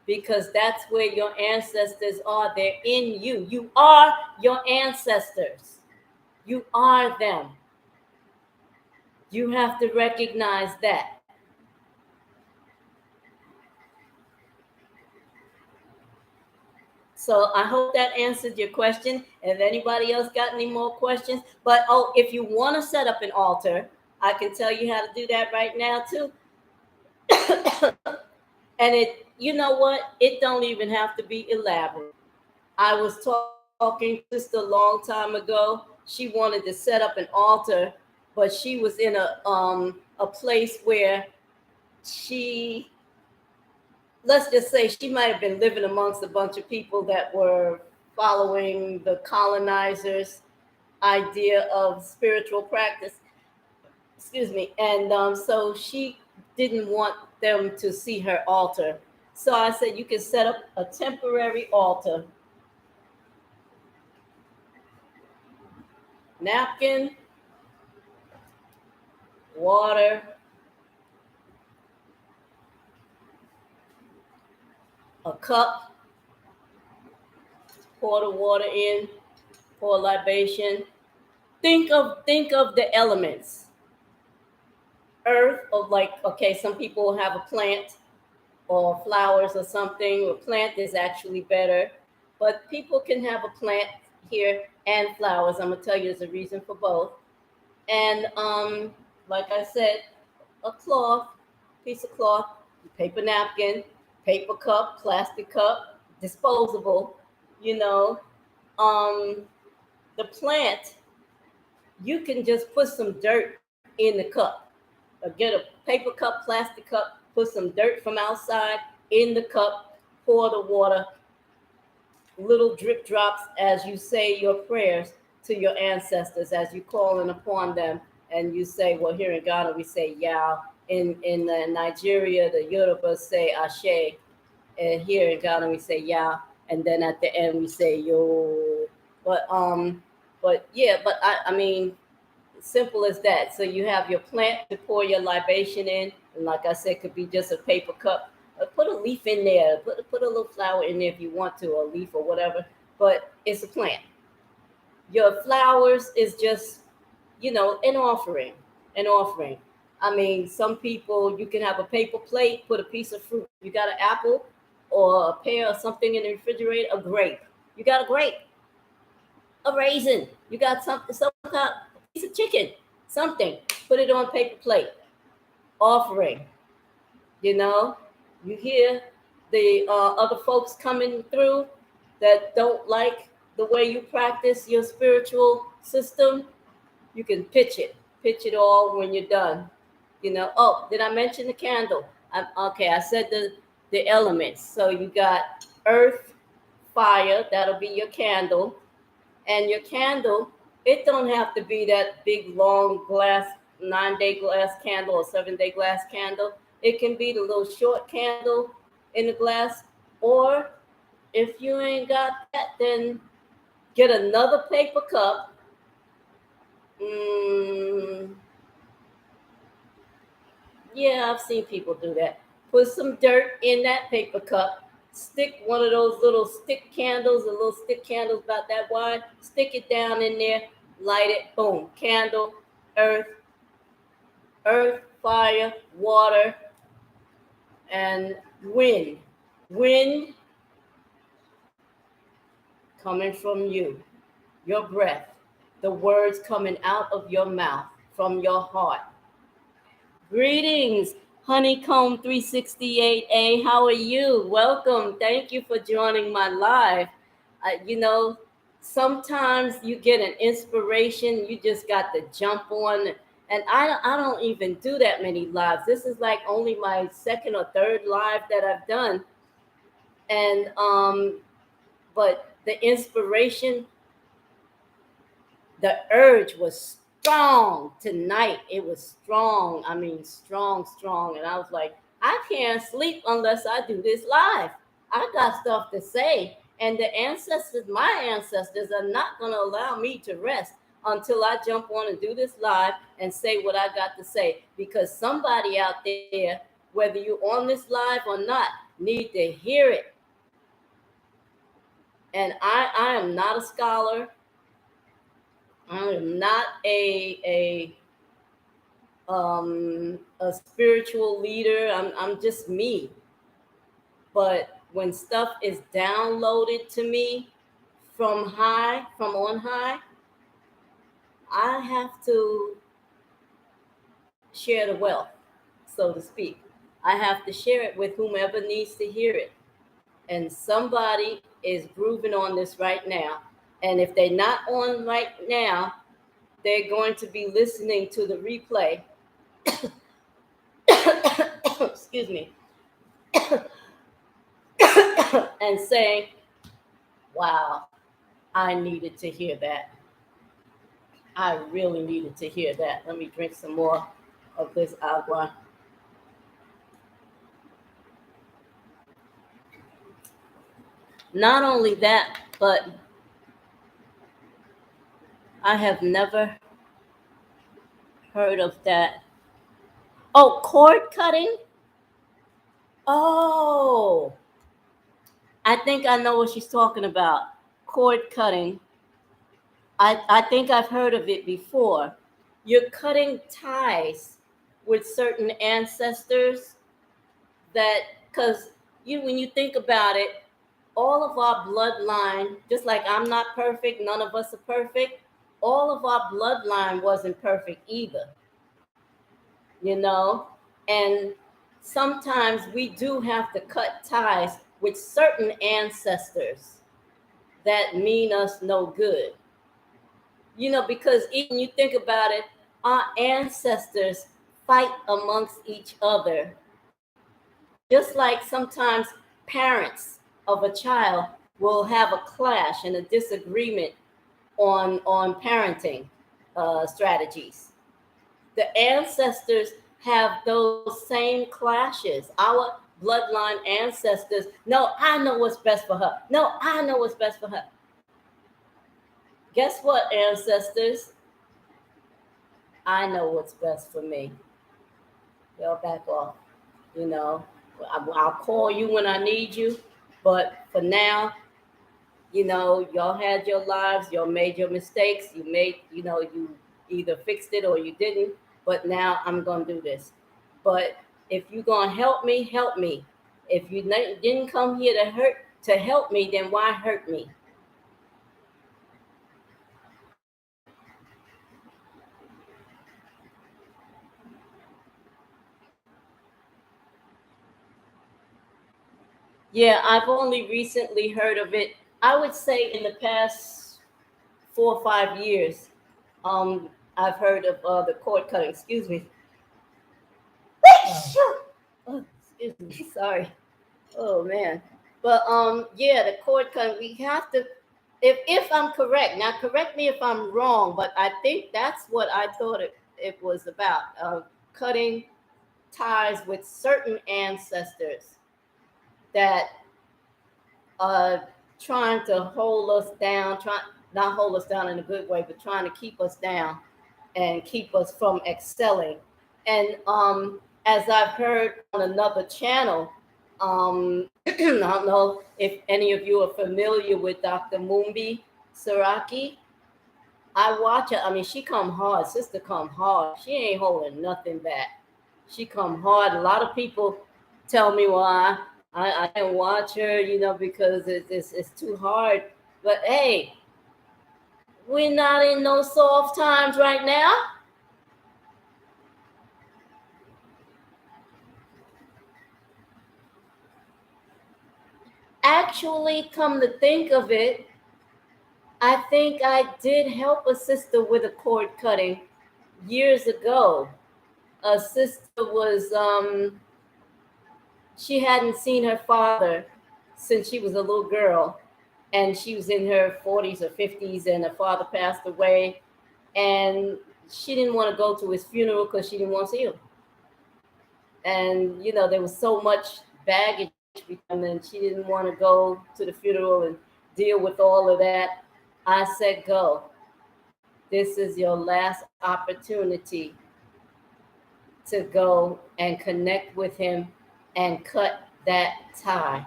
because that's where your ancestors are. They're in you. You are your ancestors. You are them. You have to recognize that. So I hope that answered your question. If anybody else got any more questions, but if you want to set up an altar, I can tell you how to do that right now too. And you know what? It don't even have to be elaborate. I was talking just a long time ago. She wanted to set up an altar, but she was in a place where she, let's just say, she might have been living amongst a bunch of people that were following the colonizers' idea of spiritual practice. Excuse me. And so she didn't want them to see her altar. So I said, you can set up a temporary altar. Napkin, water, a cup, pour the water in, pour libation. Think of the elements. Earth, of like, okay, some people have a plant or flowers or something. A plant is actually better, but people can have a plant here and flowers. I'm gonna tell you there's a reason for both. And like I said, a cloth, piece of cloth, paper napkin, paper cup, plastic cup, disposable, you know. Um, the plant, you can just put some dirt in the cup. Or get a paper cup, plastic cup, put some dirt from outside in the cup, pour the water, little drip drops as you say your prayers to your ancestors, as you calling upon them. And you say, well, here in Ghana, we say, Yah, in Nigeria, the Yoruba say Ashe, and here in Ghana we say Ya, and then at the end we say Yo. But yeah, but I mean, simple as that. So you have your plant to pour your libation in, and like I said, could be just a paper cup. Put a leaf in there. Put a little flower in there if you want to, or a leaf or whatever. But it's a plant. Your flowers is just, an offering. An offering. I mean, some people, you can have a paper plate, put a piece of fruit. You got an apple or a pear or something in the refrigerator, a grape. You got a grape, a raisin. You got something, some kind, a piece of chicken, something. Put it on paper plate. Offering. You know, you hear the other folks coming through that don't like the way you practice your spiritual system. You can pitch it all when you're done. Oh, did I mention the candle? Okay, I said the elements. So you got earth, fire, that'll be your candle. And your candle, it don't have to be that big long glass 9-day glass candle or 7-day glass candle. It can be the little short candle in the glass. Or if you ain't got that, then get another paper cup. Mm, yeah, I've seen people do that. Put some dirt in that paper cup. Stick one of those little stick candles, the little stick candles about that wide. Stick it down in there, light it, boom. Candle, earth, fire, water, and wind. Wind coming from you, your breath, the words coming out of your mouth, from your heart. Greetings, Honeycomb 368A. How are you? Welcome. Thank you for joining my live. You know, sometimes you get an inspiration, you just got to jump on. And I don't even do that many lives. This is like only my second or third live that I've done. And but the inspiration, the urge was strong tonight. It was strong. I mean, strong, strong. And I was like, I can't sleep unless I do this live. I got stuff to say. And the ancestors, my ancestors, are not going to allow me to rest until I jump on and do this live and say what I got to say. Because somebody out there, whether you're on this live or not, need to hear it. And I am not a scholar. I am not a spiritual leader. I'm just me. But when stuff is downloaded to me from on high, I have to share the wealth, so to speak. I have to share it with whomever needs to hear it. And somebody is grooving on this right now. And if they're not on right now, they're going to be listening to the replay. Excuse me. And saying, wow, I needed to hear that. I really needed to hear that. Let me drink some more of this agua. Not only that, but I have never heard of that. Oh, cord cutting? Oh, I think I know what she's talking about. Cord cutting. I think I've heard of it before. You're cutting ties with certain ancestors that, because when you think about it, all of our bloodline, just like I'm not perfect, none of us are perfect, all of our bloodline wasn't perfect either, you know? And sometimes we do have to cut ties with certain ancestors that mean us no good. Because even you think about it, our ancestors fight amongst each other. Just like sometimes parents of a child will have a clash and a disagreement on parenting strategies. The ancestors have those same clashes. Our bloodline ancestors, no, I know what's best for her. No, I know what's best for her. Guess what, ancestors? I know what's best for me. Y'all back off. You know, I'll call you when I need you. But for now, y'all had your lives, y'all made your mistakes, you either fixed it or you didn't, but now I'm going to do this. But if you're going to help me, help me. If you didn't come here to help me, then why hurt me? Yeah, I've only recently heard of it. I would say in the past 4 or 5 years, I've heard of the cord cutting. Excuse me. Oh, excuse me. Sorry. Oh man. But yeah, the cord cutting. We have to. If I'm correct, now correct me if I'm wrong, but I think that's what I thought it was about. Cutting ties with certain ancestors that are trying to hold us down, trying not hold us down in a good way, but trying to keep us down and keep us from excelling. And as I've heard on another channel, I don't know if any of you are familiar with Dr. Mumbi Saraki. I watch her. I mean, she come hard. Sister come hard. She ain't holding nothing back. She come hard. A lot of people tell me, well, I can't watch her, because it's too hard. But hey, we're not in no soft times right now. Actually, come to think of it, I think I did help a sister with a cord cutting years ago. A sister was she hadn't seen her father since she was a little girl, and she was in her 40s or 50s, and her father passed away, and she didn't want to go to his funeral because she didn't want to see him. And there was so much baggage between them, and she didn't want to go to the funeral and deal with all of that. I said, go. This is your last opportunity to go and connect with him and cut that tie.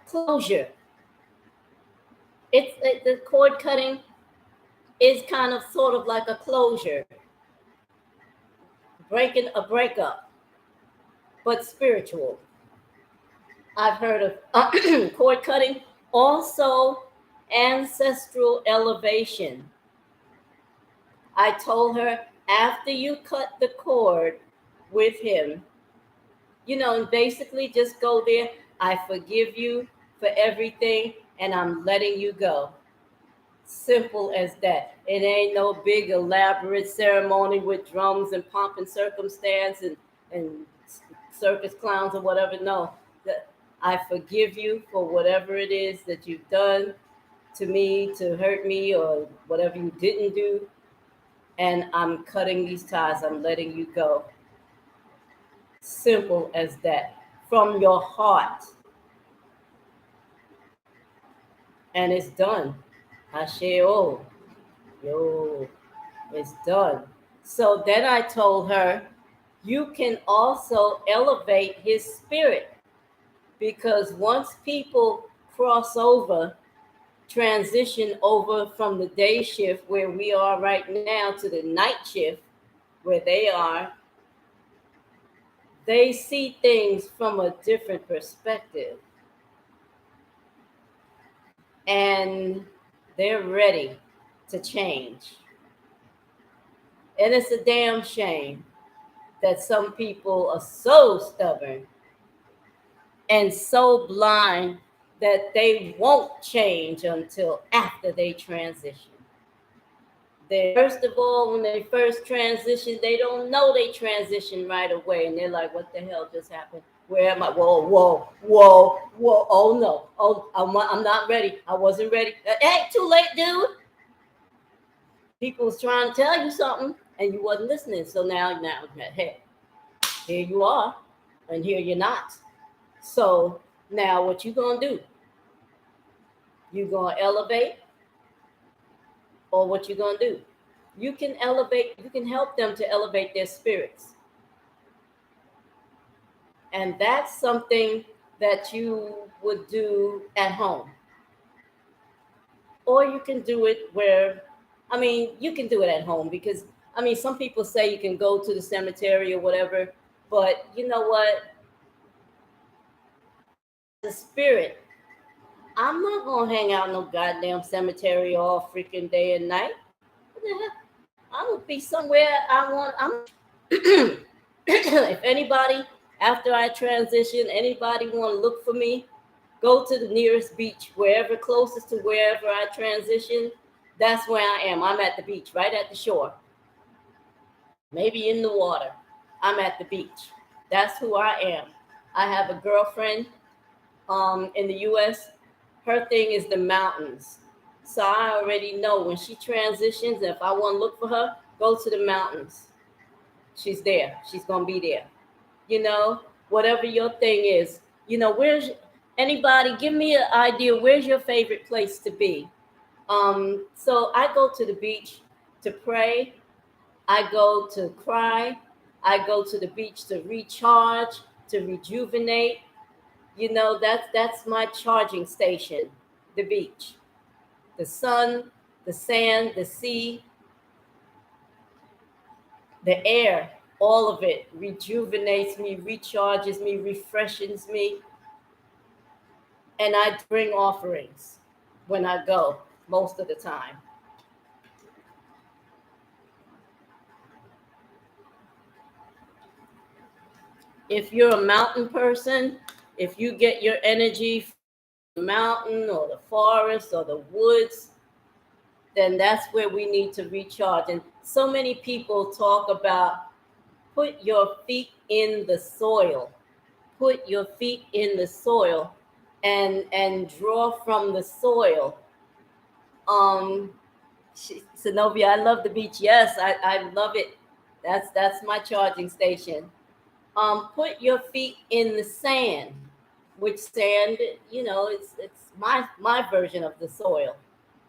Closure. The cord cutting is kind of sort of like a closure, breaking a breakup, but spiritual. I've heard of cord cutting, also ancestral elevation. I told her, after you cut the cord with him, basically just go there. I forgive you for everything, and I'm letting you go. Simple as that. It ain't no big elaborate ceremony with drums and pomp and circumstance and circus clowns or whatever. No, I forgive you for whatever it is that you've done to me to hurt me or whatever you didn't do. And I'm cutting these ties. I'm letting you go. Simple as that. From your heart. And it's done. Asheo. Yo, it's done. So then I told her, you can also elevate his spirit, because once people cross over, transition over from the day shift where we are right now to the night shift where they are, they see things from a different perspective. And they're ready to change. And it's a damn shame that some people are so stubborn and so blind that they won't change until after they transition. First of all, when they first transition, they don't know they transition right away. And they're like, what the hell just happened? Where am I? Whoa, whoa, whoa, whoa. Oh, no. Oh, I'm not ready. I wasn't ready. Hey, too late, dude. People was trying to tell you something. and you wasn't listening. So now, hey, here you are, and here you're not. So now, what you gonna do? You gonna elevate, or what you gonna do? You can elevate. You can help them to elevate their spirits, and that's something that you would do at home, or you can do it where, I mean, you can do it at home because, I mean, some people say you can go to the cemetery or whatever, but you know what? The spirit, I'm not gonna hang out in no goddamn cemetery all freaking day and night. What the hell? I'm gonna be somewhere I want. I'm if anybody after I transition, anybody want to look for me, go to the nearest beach, wherever closest to wherever I transition. That's where I am. I'm at the beach, right at the shore, maybe in the water. I'm at the beach. That's who I am. I have a girlfriend in the U.S. Her thing is the mountains. So I already know when she transitions, if I want to look for her, go to the mountains. She's there. She's gonna be there. You know, whatever your thing is. You know, where's anybody? Give me an idea. Where's your favorite place to be? So I go to the beach to pray. I go to cry. I go to the beach to recharge, to rejuvenate. You know, that's my charging station. The beach, the sun, the sand, the sea, the air, all of it rejuvenates me, recharges me, refreshes me. And I bring offerings when I go most of the time. If you're a mountain person, if you get your energy from the mountain or the forest or the woods, then that's where we need to recharge. And so many people talk about put your feet in the soil, put your feet in the soil and draw from the soil. Um, Zenobia, I love the beach. Yes, I love it. That's my charging station. Put your feet in the sand, which sand, you know, it's my version of the soil.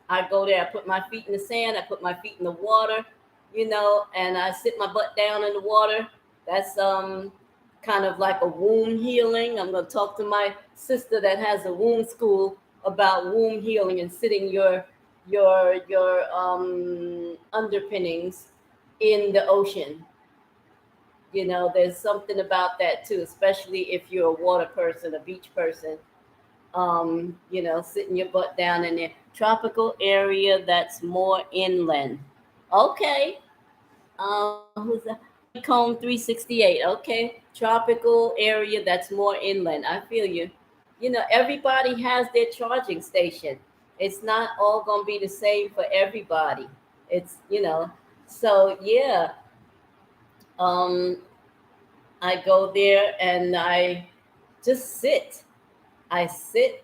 I go there, I put my feet in the sand, I put my feet in the water, you know, and I sit my butt down in the water. That's kind of like a womb healing. I'm gonna talk to my sister that has a womb school about womb healing and sitting your underpinnings in the ocean. You know, there's something about that too, especially if you're a water person, a beach person. You know, sitting your butt down in a tropical area that's more inland. Okay. Who's that? Honeycomb 368. Okay. Tropical area that's more inland. I feel you. You know, everybody has their charging station. It's not all going to be the same for everybody. It's, you know, so yeah. Um, I go there and I just sit. I sit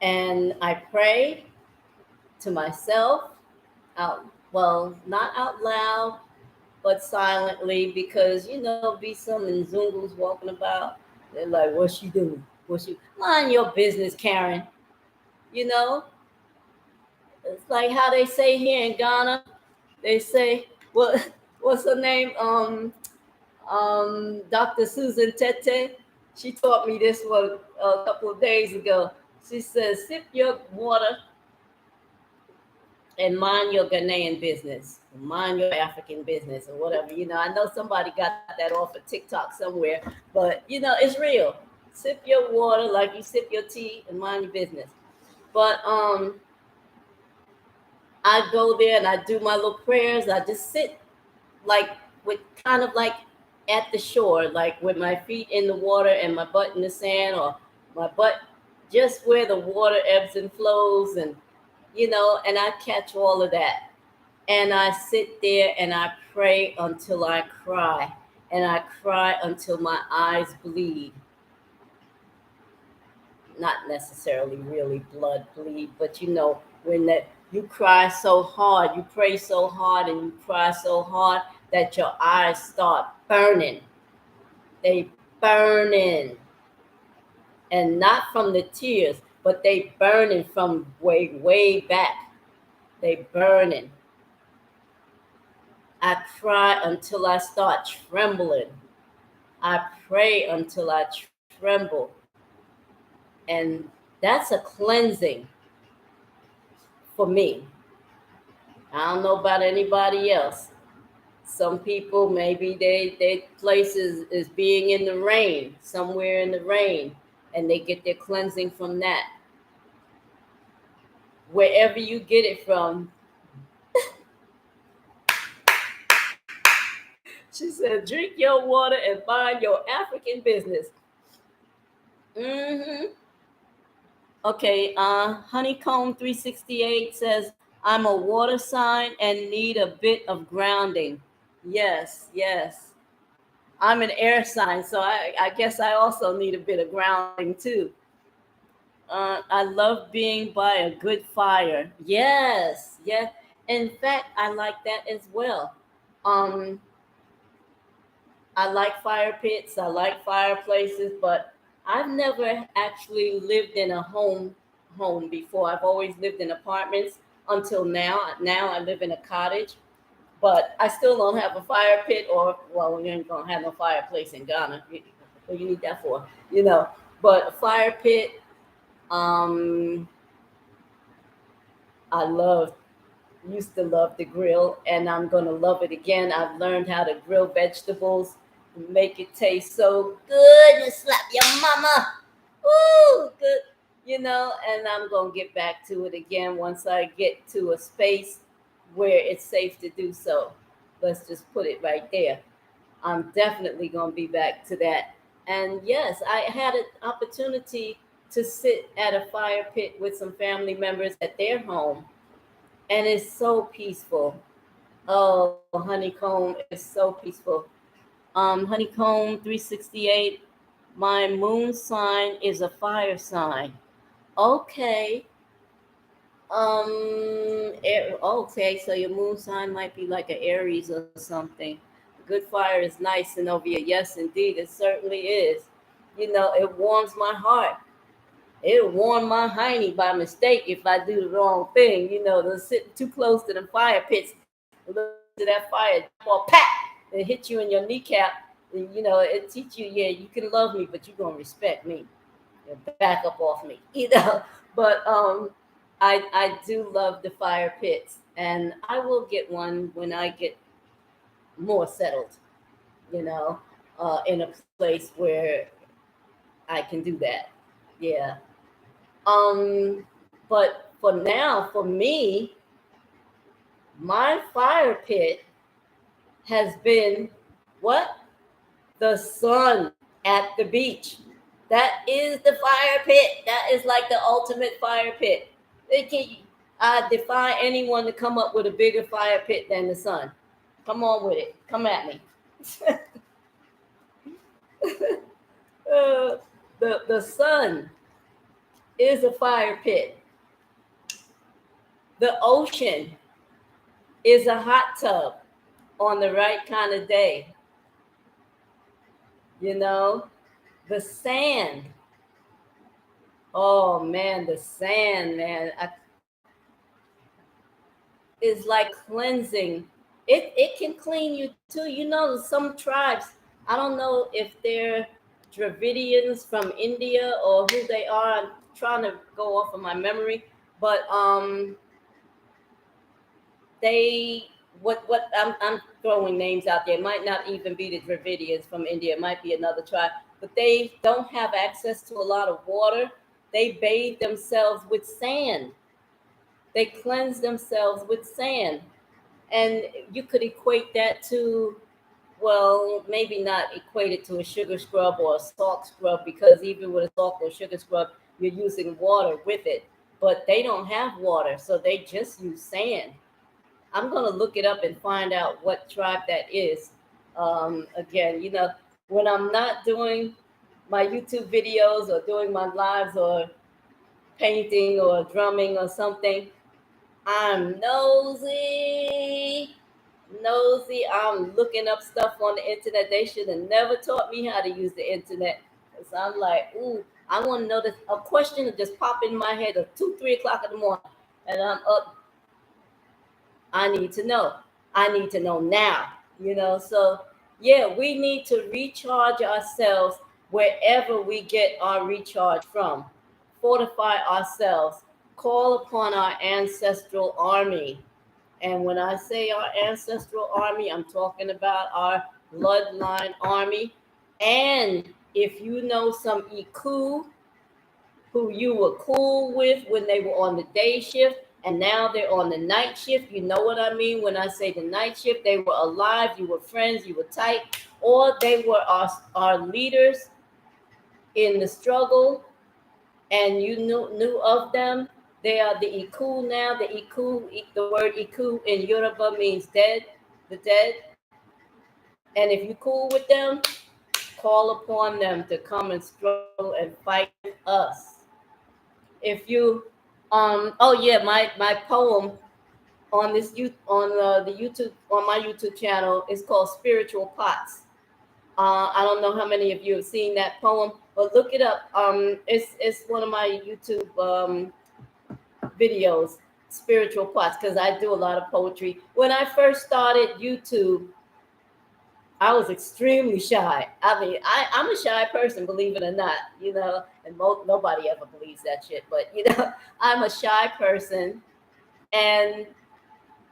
and I pray to myself out, well, not out loud, but silently, because you know, be some Nzungus walking about. They're like, "What's she doing? What's she? Mind your business, Karen." You know, it's like how they say here in Ghana. They say, "What? What's her name? Dr. Susan Tete. She taught me this one a couple of days ago. She says, "Sip your water and mind your Ghanaian business, mind your African business, or whatever." You know, I know somebody got that off of TikTok somewhere, but you know, it's real. Sip your water like you sip your tea and mind your business. But I go there and I do my little prayers. I just sit like with kind of like at the shore, like with my feet in the water and my butt in the sand, or my butt just where the water ebbs and flows, and you know, and I catch all of that. And I sit there and I pray until I cry. And I cry until my eyes bleed. Not necessarily really blood bleed, but you know, when that You cry so hard, you pray so hard, and you cry so hard that your eyes start burning. They burning, and not from the tears, but they burning from way back. They burning. I cry until I start trembling. I pray until I tremble. And that's a cleansing for me. I don't know about anybody else. Some people, maybe their place is being in the rain, somewhere in the rain, and they get their cleansing from that. Wherever you get it from, she said, drink your water and mind your African business. Mm-hmm. Okay, Honeycomb 368 says, I'm a water sign and need a bit of grounding. Yes, yes. I'm an air sign, so I guess I also need a bit of grounding too. I love being by a good fire. Yes, yes. In fact, I like that as well. Um, I like fire pits, I like fireplaces, but I've never actually lived in a home before. I've always lived in apartments until now. Now I live in a cottage, but I still don't have a fire pit or well, you ain't gonna have no fireplace in Ghana. What you need that for? You know. But a fire pit, um, I love used to love the grill and I'm gonna love it again. I've learned how to grill vegetables, make it taste so good and slap your mama. Woo, good, and I'm gonna get back to it again once I get to a space where it's safe to do so. Let's just put it right there. I'm definitely gonna be back to that. And yes, I had an opportunity to sit at a fire pit with some family members at their home and it's so peaceful. Oh, honeycomb is so peaceful. Honeycomb 368. My moon sign is a fire sign. Okay. Okay, so your moon sign might be like an Aries or something. Good fire is nice and over you. Yes, indeed, it certainly is. It warms my heart. It'll warm my hiney by mistake if I do the wrong thing. To sit too close to the fire pits, look to that fire, or pat, and hit you in your kneecap. And, it teach you, yeah, you can love me, but you're gonna respect me. Back up off me, But I do love the fire pits, and I will get one when I get more settled. You know, in a place where I can do that. Yeah. But for now, for me, my fire pit has been what? The sun at the beach. That is the fire pit. That is like the ultimate fire pit. I defy anyone to come up with a bigger fire pit than the sun. Come on with it. Come at me. uh, the sun is a fire pit. The ocean is a hot tub on the right kind of day. You know, the sand. Oh man, the sand, man, is like cleansing. It can clean you too. Some tribes. I don't know if they're Dravidians from India or who they are. I'm trying to go off of my memory, but they what I'm throwing names out there. It might not even be the Dravidians from India. It might be another tribe, but they don't have access to a lot of water. They bathe themselves with sand. They cleanse themselves with sand, and you could equate that to, well, maybe not equate it to a sugar scrub or a salt scrub, because even with a salt or sugar scrub, you're using water with it. But they don't have water, so they just use sand. I'm gonna look it up and find out what tribe that is. Again, when I'm not doing my YouTube videos or doing my lives or painting or drumming or something, I'm nosy. Nosy. I'm looking up stuff on the internet. They should have never taught me how to use the internet. Cause I'm like, ooh, I want to know this. A question that just pop in my head at 2, 3 o'clock in the morning, and I'm up. I need to know. I need to know now. So yeah, we need to recharge ourselves wherever we get our recharge from. Fortify ourselves. Call upon our ancestral army. And when I say our ancestral army, I'm talking about our bloodline army. And if you know some Iku who you were cool with when they were on the day shift and now they're on the night shift, you know what I mean when I say the night shift, they were alive, you were friends, you were tight, or they were our leaders in the struggle and you knew of them. They are the Iku now. The Iku, the word Iku in Yoruba means dead, the dead. And if you cool with them, call upon them to come and struggle and fight with us. If you, oh yeah, my poem on this youth on the YouTube on my YouTube channel is called Spiritual Pots. I don't know how many of you have seen that poem, but look it up. It's one of my YouTube videos, Spiritual Pots, because I do a lot of poetry. When I first started YouTube, I was extremely shy. I mean, I'm a shy person, believe it or not, and nobody ever believes that shit, but I'm a shy person. And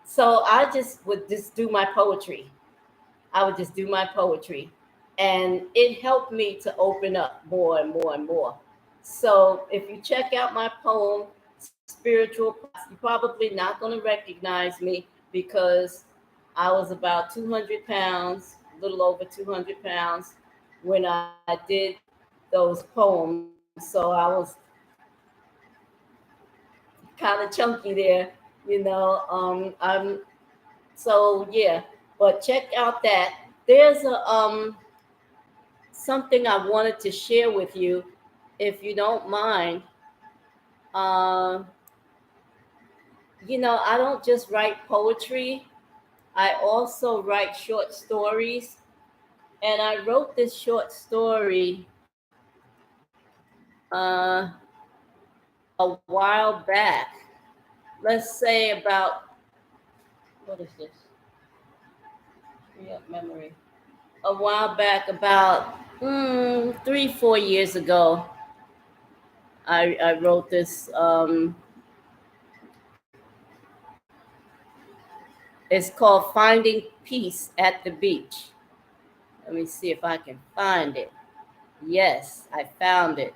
so I just would just do my poetry. I would just do my poetry. And it helped me to open up more and more and more. So if you check out my poem, Spiritual Pots, you're probably not going to recognize me because I was about 200 pounds, a little over 200 pounds when I did those poems. So I was kind of chunky there. So yeah, but check out that. There's something I wanted to share with you, if you don't mind. Uh, I don't just write poetry. I also write short stories. And I wrote this short story uh, a while back. Let's say about, what is this? Free up memory. A while back, about 3, 4 years ago, I wrote this. It's called Finding Peace at the Beach. Let me see if I can find it. Yes, I found it.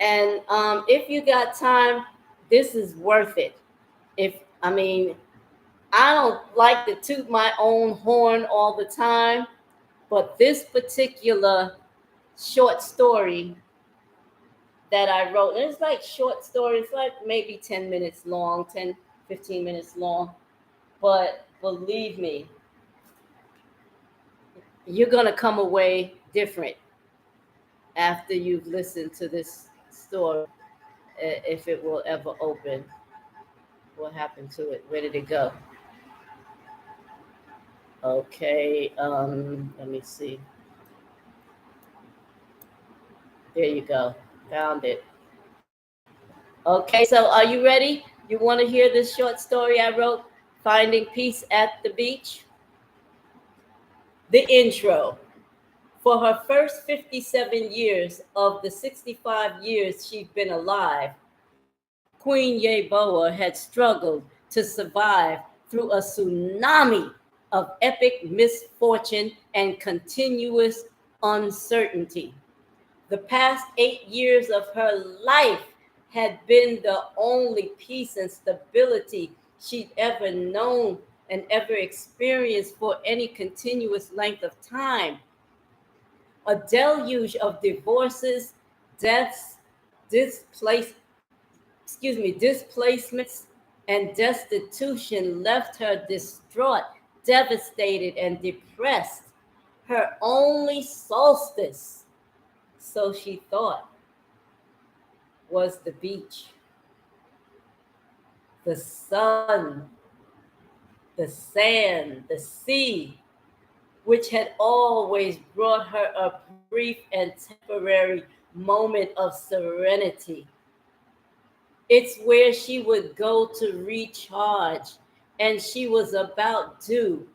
And if you got time, this is worth it. I mean, I don't like to toot my own horn all the time, but this particular short story that I wrote, and it's like short stories, like maybe 10 minutes long, 10, 15 minutes long. But believe me, you're going to come away different after you've listened to this story, if it will ever open. What happened to it? Where did it go? Okay, let me see. There you go. Found it. Okay, so are you ready? You want to hear this short story I wrote, Finding Peace at the Beach? The intro. For her first 57 years of the 65 years she'd been alive, Queen Yeboah had struggled to survive through a tsunami of epic misfortune and continuous uncertainty. The past 8 years of her life had been the only peace and stability she'd ever known and ever experienced for any continuous length of time. A deluge of divorces, deaths, displace, displacements, and destitution left her distraught, devastated, and depressed. Her only solstice, so she thought, was the beach. the sun, the sand, the sea, which had always brought her a brief and temporary moment of serenity. It's where she would go to recharge, and she was about due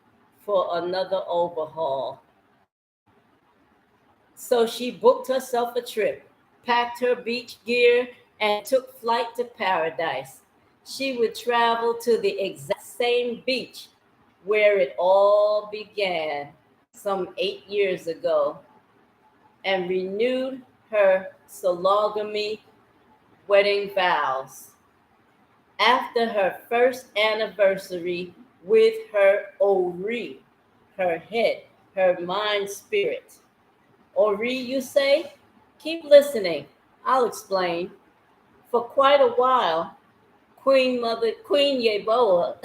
for another overhaul. So she booked herself a trip, packed her beach gear, and took flight to paradise. She would travel to the exact same beach where it all began some 8 years ago and renewed her sologamy wedding vows after her first anniversary with her Ori, her head, her mind spirit. Ori, you say? Keep listening. I'll explain. For quite a while, Queen Yeboah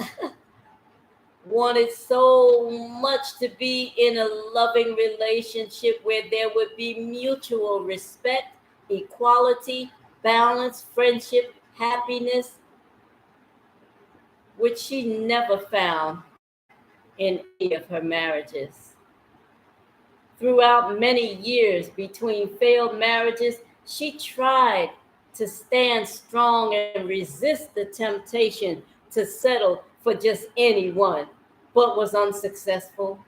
wanted so much to be in a loving relationship where there would be mutual respect, equality, balance, friendship, happiness, which she never found in any of her marriages. Throughout many years between failed marriages, she tried to stand strong and resist the temptation to settle for just anyone, but was unsuccessful.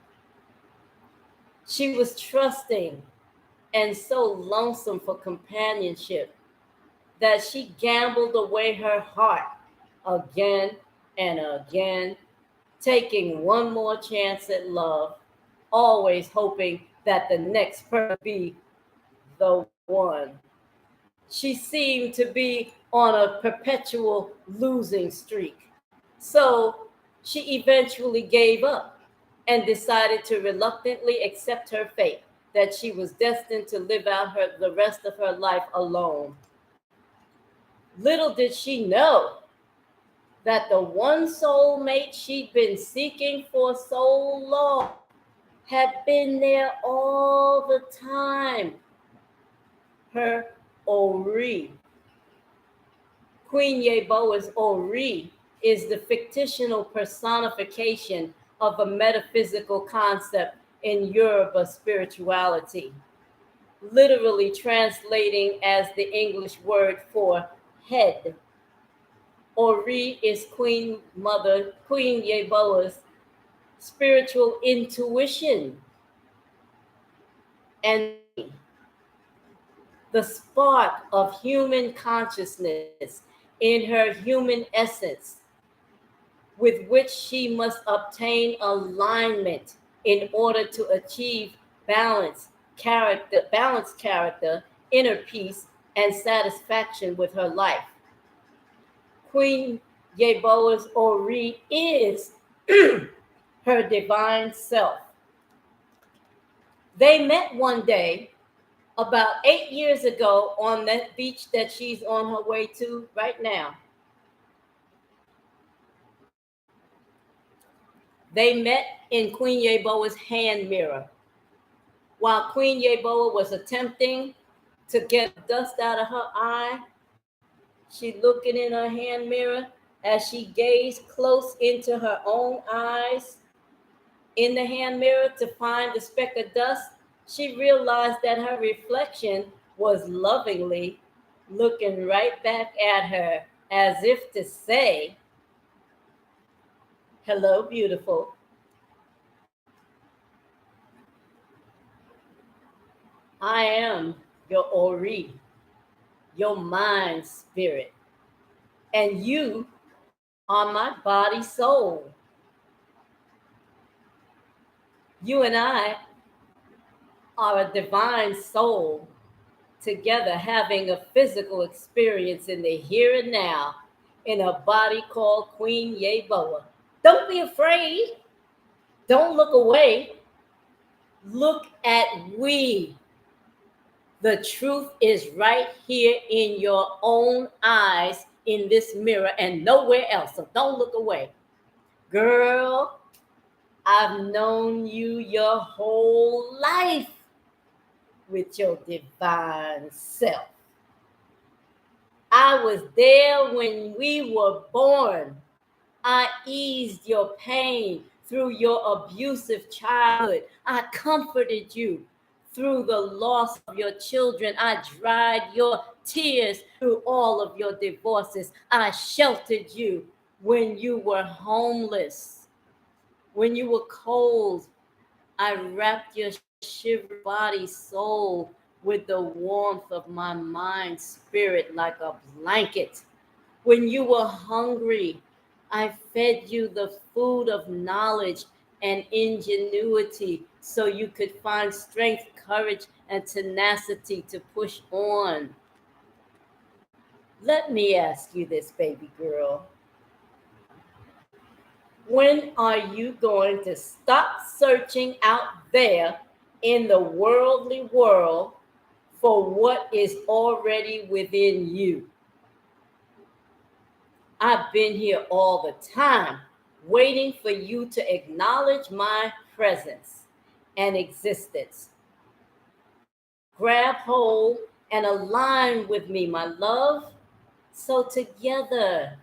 She was trusting and so lonesome for companionship that she gambled away her heart again and again, taking one more chance at love, always hoping that the next person be the one. She seemed to be on a perpetual losing streak. So she eventually gave up and decided to reluctantly accept her fate that she was destined to live out the rest of her life alone. Little did she know that the one soulmate she'd been seeking for so long had been there all the time. Her Ori. Queen Yeboah's Ori is the fictional personification of a metaphysical concept in Yoruba spirituality, literally translating as the English word for head. Ori is Queen Yeboah's spiritual intuition and the spark of human consciousness in her human essence, with which she must obtain alignment in order to achieve balanced character, inner peace, and satisfaction with her life. Queen Yeboah's Ori is her divine self. They met one day about 8 years ago on that beach that she's on her way to right now. They met in Queen Yeboah's hand mirror. While Queen Yeboah was attempting to get dust out of her eye, she looking in her hand mirror as she gazed close into her own eyes in the hand mirror to find the speck of dust, she realized that her reflection was lovingly looking right back at her as if to say, "Hello, beautiful. I am your Ori, your mind spirit, and you are my body soul. You and I are a divine soul together having a physical experience in the here and now in a body called Queen Yeboah. Don't be afraid. Don't look away. Look at we. The truth is right here in your own eyes in this mirror and nowhere else. So don't look away. Girl, I've known you your whole life with your divine self. I was there when we were born. I eased your pain through your abusive childhood. I comforted you through the loss of your children. I dried your tears through all of your divorces. I sheltered you when you were homeless, when you were cold. I wrapped your shivered body, soul with the warmth of my mind, spirit like a blanket. When you were hungry, I fed you the food of knowledge and ingenuity so you could find strength, courage, and tenacity to push on. Let me ask you this, baby girl. When are you going to stop searching out there in the worldly world for what is already within you? I've been here all the time, waiting for you to acknowledge my presence and existence. Grab hold and align with me, my love, so together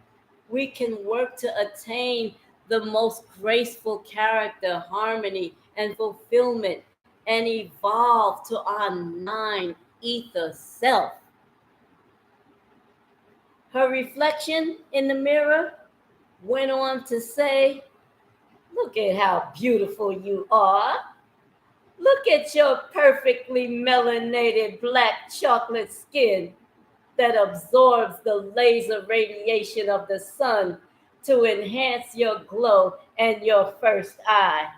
we can work to attain the most graceful character, harmony, and fulfillment and evolve to our nine ether self. Her reflection in the mirror went on to say, "Look at how beautiful you are. Look at your perfectly melanated black chocolate skin that absorbs the laser radiation of the sun to enhance your glow and your first eye."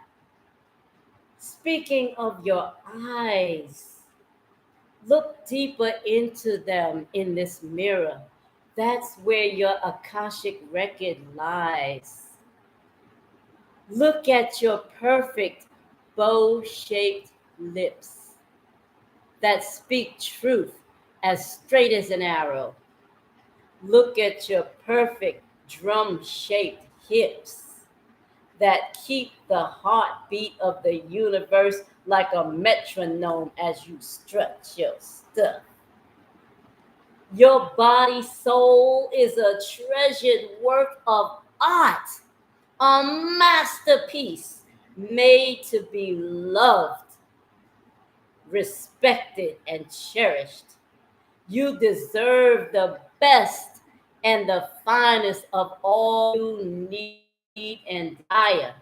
Speaking of your eyes, look deeper into them in this mirror. That's where your Akashic record lies. Look at your perfect bow shaped lips that speak truth as straight as an arrow. Look at your perfect drum shaped hips that keep the heartbeat of the universe like a metronome as you strut your stuff. Your body soul is a treasured work of art, a masterpiece made to be loved, respected, and cherished. You deserve the best and the finest of all you need and desire.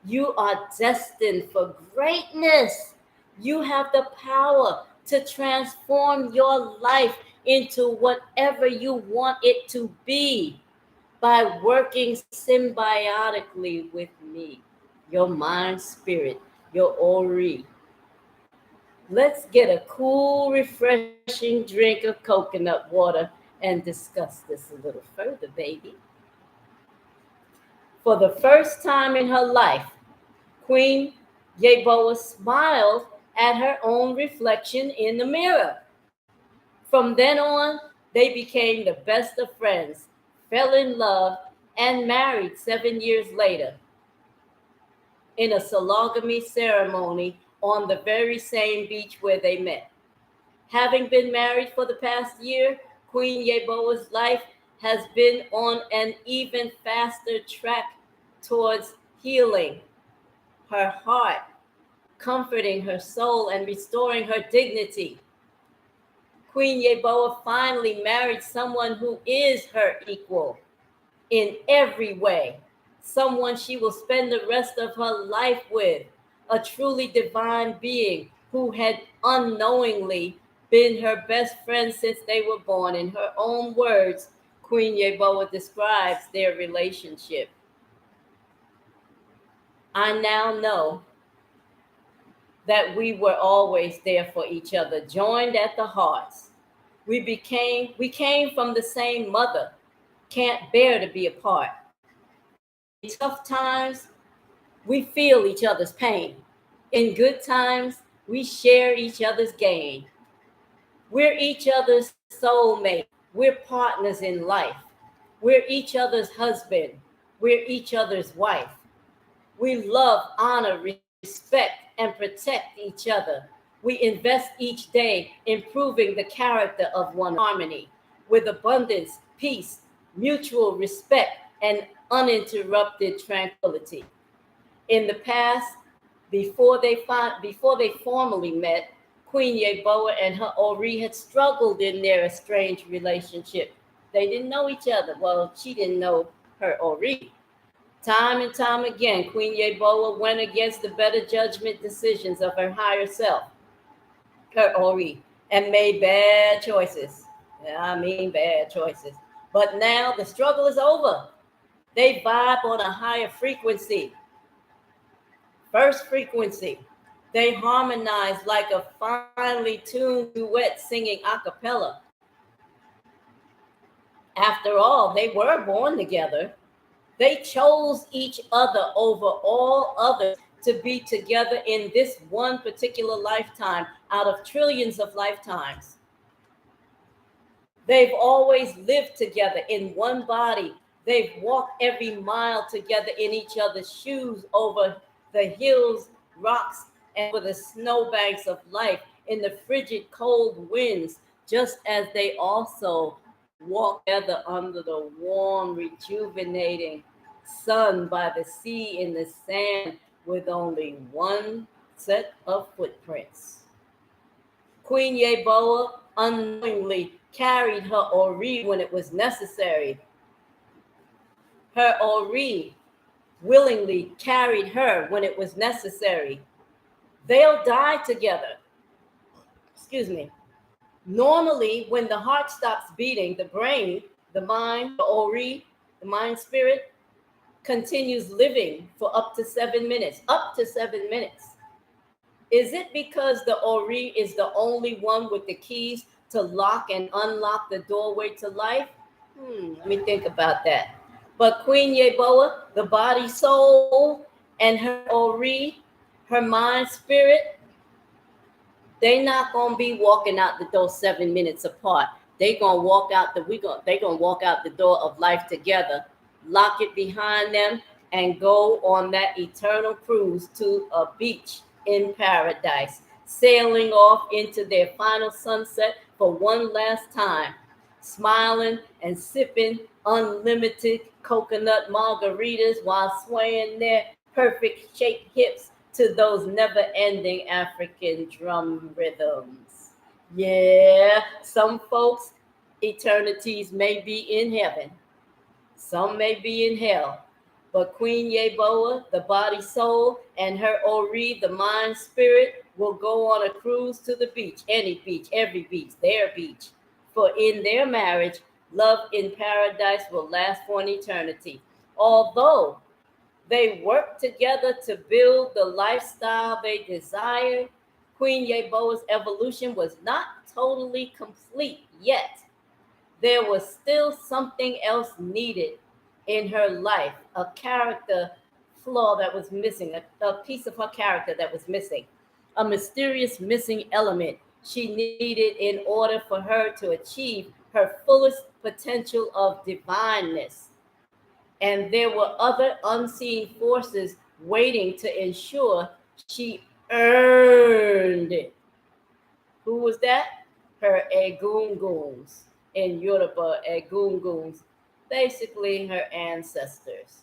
You are destined for greatness. You have the power to transform your life into whatever you want it to be by working symbiotically with me, your mind, spirit, your Ori. Let's get a cool, refreshing drink of coconut water and discuss this a little further, baby. For the first time in her life, Queen Yeboah smiled at her own reflection in the mirror. From then on, they became the best of friends, fell in love, and married 7 years later in a sologamy ceremony on the very same beach where they met. Having been married for the past year, Queen Yeboah's life has been on an even faster track towards healing her heart, comforting her soul, and restoring her dignity. Queen Yeboah finally married someone who is her equal in every way, someone she will spend the rest of her life with, a truly divine being who had unknowingly been her best friend since they were born. In her own words, Queen Yeboah describes their relationship. "I now know that we were always there for each other, joined at the hearts. We came from the same mother, can't bear to be apart. In tough times, we feel each other's pain. In good times, we share each other's gain. We're each other's soulmate. We're partners in life. We're each other's husband. We're each other's wife. We love, honor, respect, and protect each other. We invest each day improving the character of one harmony. with abundance, peace, mutual respect, and uninterrupted tranquility. In the past, before they formally met, Queen Yeboah and her Ori had struggled in their estranged relationship. They didn't know each other. Well, she didn't know her Ori. Time and time again, Queen Yeboah went against the better judgment decisions of her higher self, her Ori, and made bad choices. Yeah, I mean bad choices. But now the struggle is over. They vibe on a higher frequency. First frequency. They harmonize like a finely tuned duet singing a cappella. After all, they were born together. They chose each other over all others to be together in this one particular lifetime out of trillions of lifetimes. They've always lived together in one body. They've walked every mile together in each other's shoes over the hills, rocks, and over the snowbanks of life in the frigid cold winds, just as they also walk together under the warm, rejuvenating sun by the sea in the sand with only one set of footprints. Queen Yeboah unknowingly carried her Ori when it was necessary. Her Ori willingly carried her when it was necessary. They'll die together. Excuse me. Normally, when the heart stops beating, the brain, the mind, the Ori, the mind spirit, continues living for up to 7 minutes. Up to 7 minutes. Is it because the Ori is the only one with the keys to lock and unlock the doorway to life? Let me think about that. But Queen Yeboah, the body, soul, and her Ori, her mind, spirit, they not gonna be walking out the door 7 minutes apart. They gonna walk out they gonna walk out the door of life together, lock it behind them, and go on that eternal cruise to a beach in paradise, sailing off into their final sunset for one last time, smiling and sipping unlimited coconut margaritas while swaying their perfect shaped hips to those never ending African drum rhythms. Yeah, some folks' eternities may be in heaven, some may be in hell. But Queen Yeboah, the body soul, and her Ori, the mind spirit, will go on a cruise to the beach, any beach, every beach, their beach. For in their marriage, love in paradise will last for an eternity. Although they work together to build the lifestyle they desire, Queen Yeboah's evolution was not totally complete yet. There was still something else needed in her life, a character flaw that was missing, a piece of her character that was missing, a mysterious missing element she needed in order for her to achieve her fullest potential of divineness. And there were other unseen forces waiting to ensure she earned it. Who was that? Her Egunguns. In Yoruba, Egunguns, basically her ancestors.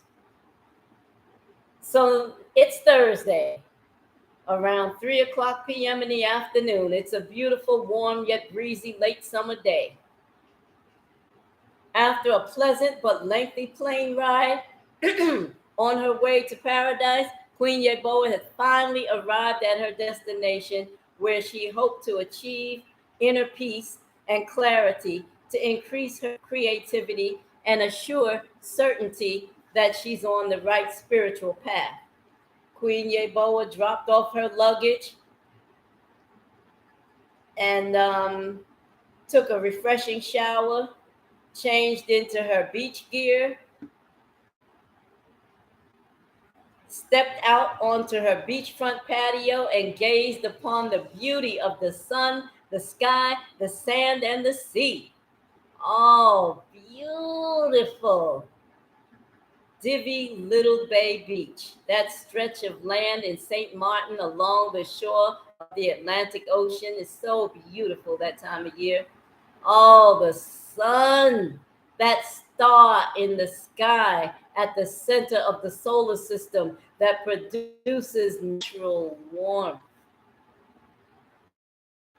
So it's Thursday, around 3 o'clock p.m. in the afternoon. It's a beautiful, warm, yet breezy late summer day. After a pleasant but lengthy plane ride on her way to paradise, Queen Yeboah had finally arrived at her destination where she hoped to achieve inner peace and clarity to increase her creativity and assure certainty that she's on the right spiritual path. Queen Yeboah dropped off her luggage and took a refreshing shower, changed into her beach gear, stepped out onto her beachfront patio and gazed upon the beauty of the sun, the sky, the sand, and the sea. Oh, beautiful. Divvy Little Bay Beach, that stretch of land in St. Martin along the shore of the Atlantic Ocean is so beautiful that time of year. Oh, the sun, that star in the sky at the center of the solar system that produces natural warmth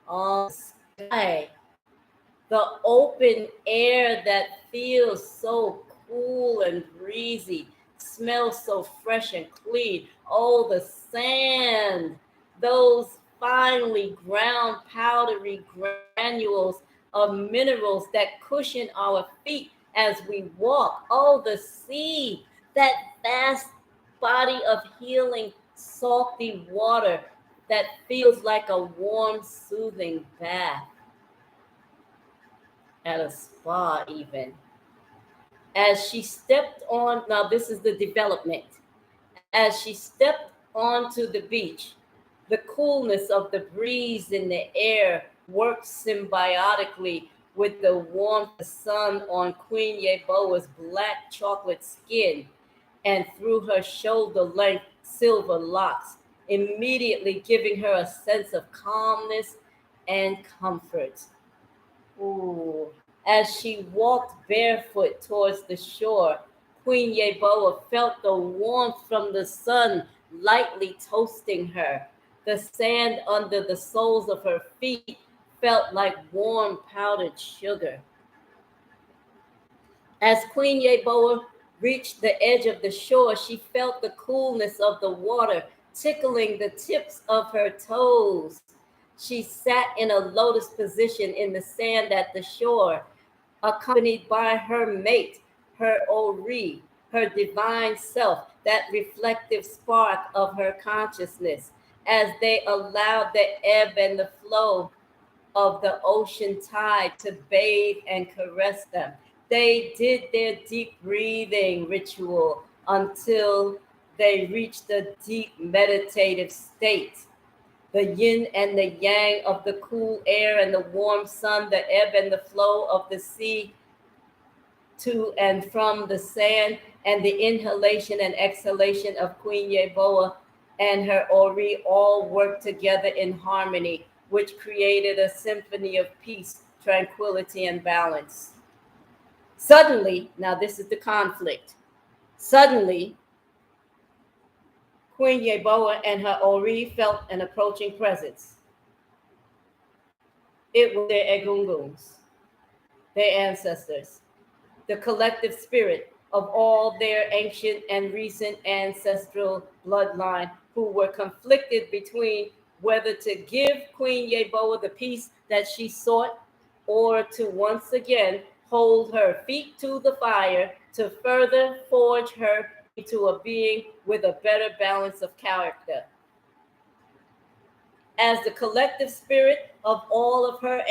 on the sky, the open air that feels so cool and breezy, smells so fresh and clean. Oh, the sand, those finely ground powdery granules of minerals that cushion our feet as we walk. Oh, the sea, that vast body of healing, salty water that feels like a warm, soothing bath at a spa, even. As she stepped on, now this is the development. As she stepped onto the beach, the coolness of the breeze in the air worked symbiotically with the warmth of the sun on Queen Yeboah's black chocolate skin and through her shoulder length silver locks, immediately giving her a sense of calmness and comfort. Ooh. As she walked barefoot towards the shore, Queen Yeboah felt the warmth from the sun lightly toasting her. The sand under the soles of her feet felt like warm powdered sugar. As Queen Yeboah reached the edge of the shore, she felt the coolness of the water tickling the tips of her toes. She sat in a lotus position in the sand at the shore, accompanied by her mate, her Ori, her divine self, that reflective spark of her consciousness, as they allowed the ebb and the flow of the ocean tide to bathe and caress them. They did their deep breathing ritual until they reached the deep meditative state. The yin and the yang of the cool air and the warm sun, the ebb and the flow of the sea to and from the sand, and the inhalation and exhalation of Queen Yeboah and her Ori all worked together in harmony, which created a symphony of peace, tranquility, and balance. Suddenly, now this is the conflict. Suddenly, Queen Yeboah and her Ori felt an approaching presence. It was their Egunguns, their ancestors, the collective spirit of all their ancient and recent ancestral bloodline who were conflicted between whether to give Queen Yeboah the peace that she sought or to once again hold her feet to the fire to further forge her into a being with a better balance of character. As the collective spirit of all of her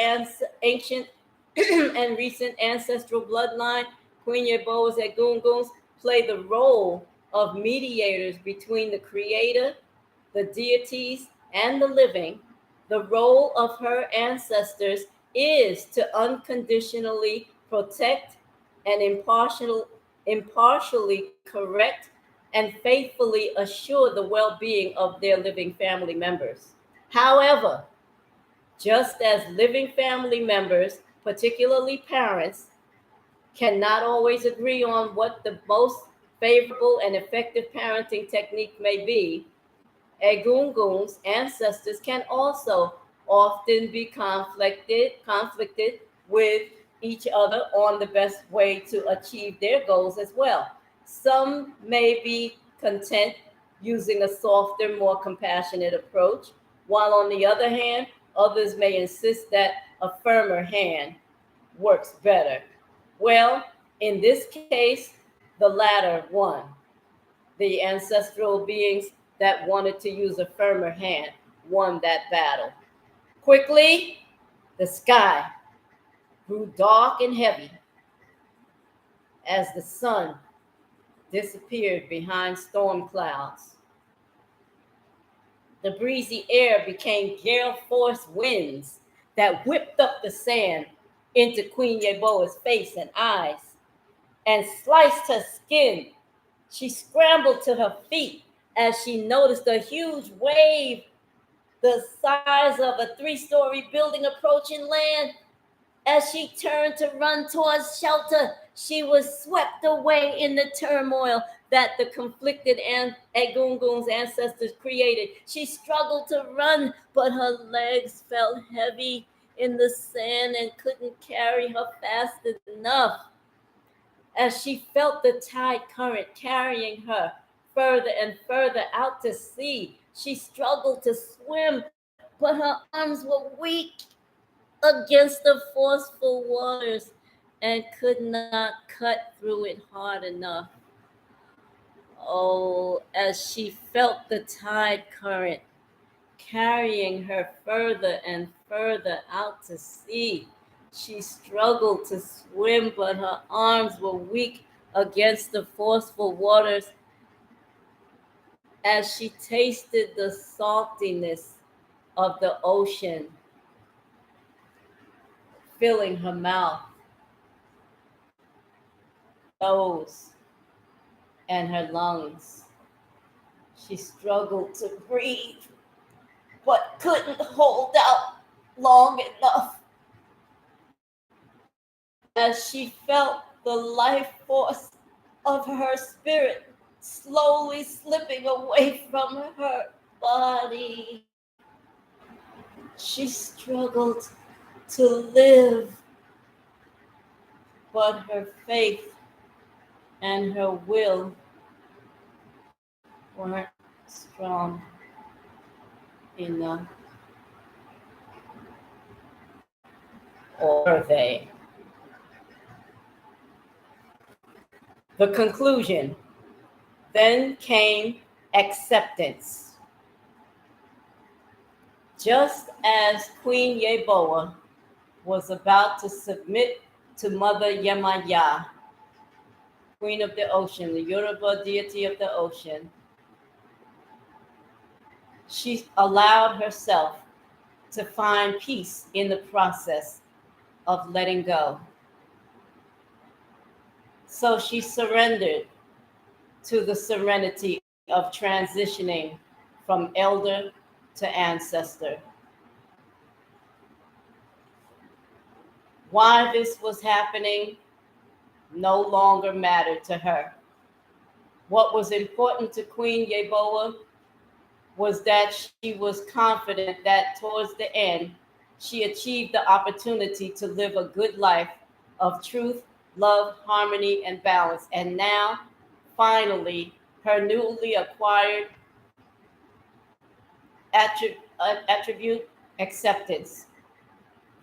ancient and recent ancestral bloodline, Queen Yeboah's Egunguns play the role of mediators between the creator, the deities, and the living. The role of her ancestors is to unconditionally protect and impartially correct and faithfully assure the well-being of their living family members. However, just as living family members, particularly parents, cannot always agree on what the most favorable and effective parenting technique may be, Egungun's ancestors can also often be conflicted with each other on the best way to achieve their goals as well. Some may be content using a softer, more compassionate approach, while on the other hand, others may insist that a firmer hand works better. Well, in this case, the latter won. The ancestral beings that wanted to use a firmer hand won that battle. Quickly, the sky grew dark and heavy as the sun disappeared behind storm clouds. The breezy air became gale force winds that whipped up the sand into Queen Yeboah's face and eyes and sliced her skin. She scrambled to her feet as she noticed a huge wave the size of a three-story building approaching land. As she turned to run towards shelter, she was swept away in the turmoil that the conflicted Egungun's ancestors created. She struggled to run, but her legs felt heavy in the sand and couldn't carry her fast enough. As she felt the tide current carrying her further and further out to sea, she struggled to swim, but her arms were weak against the forceful waters and could not cut through it hard enough. Oh, as she felt the tide current carrying her further and further out to sea, she struggled to swim, but her arms were weak against the forceful waters as she tasted the saltiness of the ocean filling her mouth, nose, and her lungs. She struggled to breathe, but couldn't hold out long enough as she felt the life force of her spirit slowly slipping away from her body. She struggled to live, but her faith and her will weren't strong enough. Or were they? The conclusion. Then came acceptance. Just as Queen Yeboah was about to submit to Mother Yemaya, Queen of the Ocean, the Yoruba deity of the ocean, she allowed herself to find peace in the process of letting go. So she surrendered to the serenity of transitioning from elder to ancestor. Why this was happening no longer mattered to her. What was important to Queen Yeboah was that she was confident that towards the end, she achieved the opportunity to live a good life of truth, love, harmony, and balance. And now, finally, her newly acquired attribute, acceptance,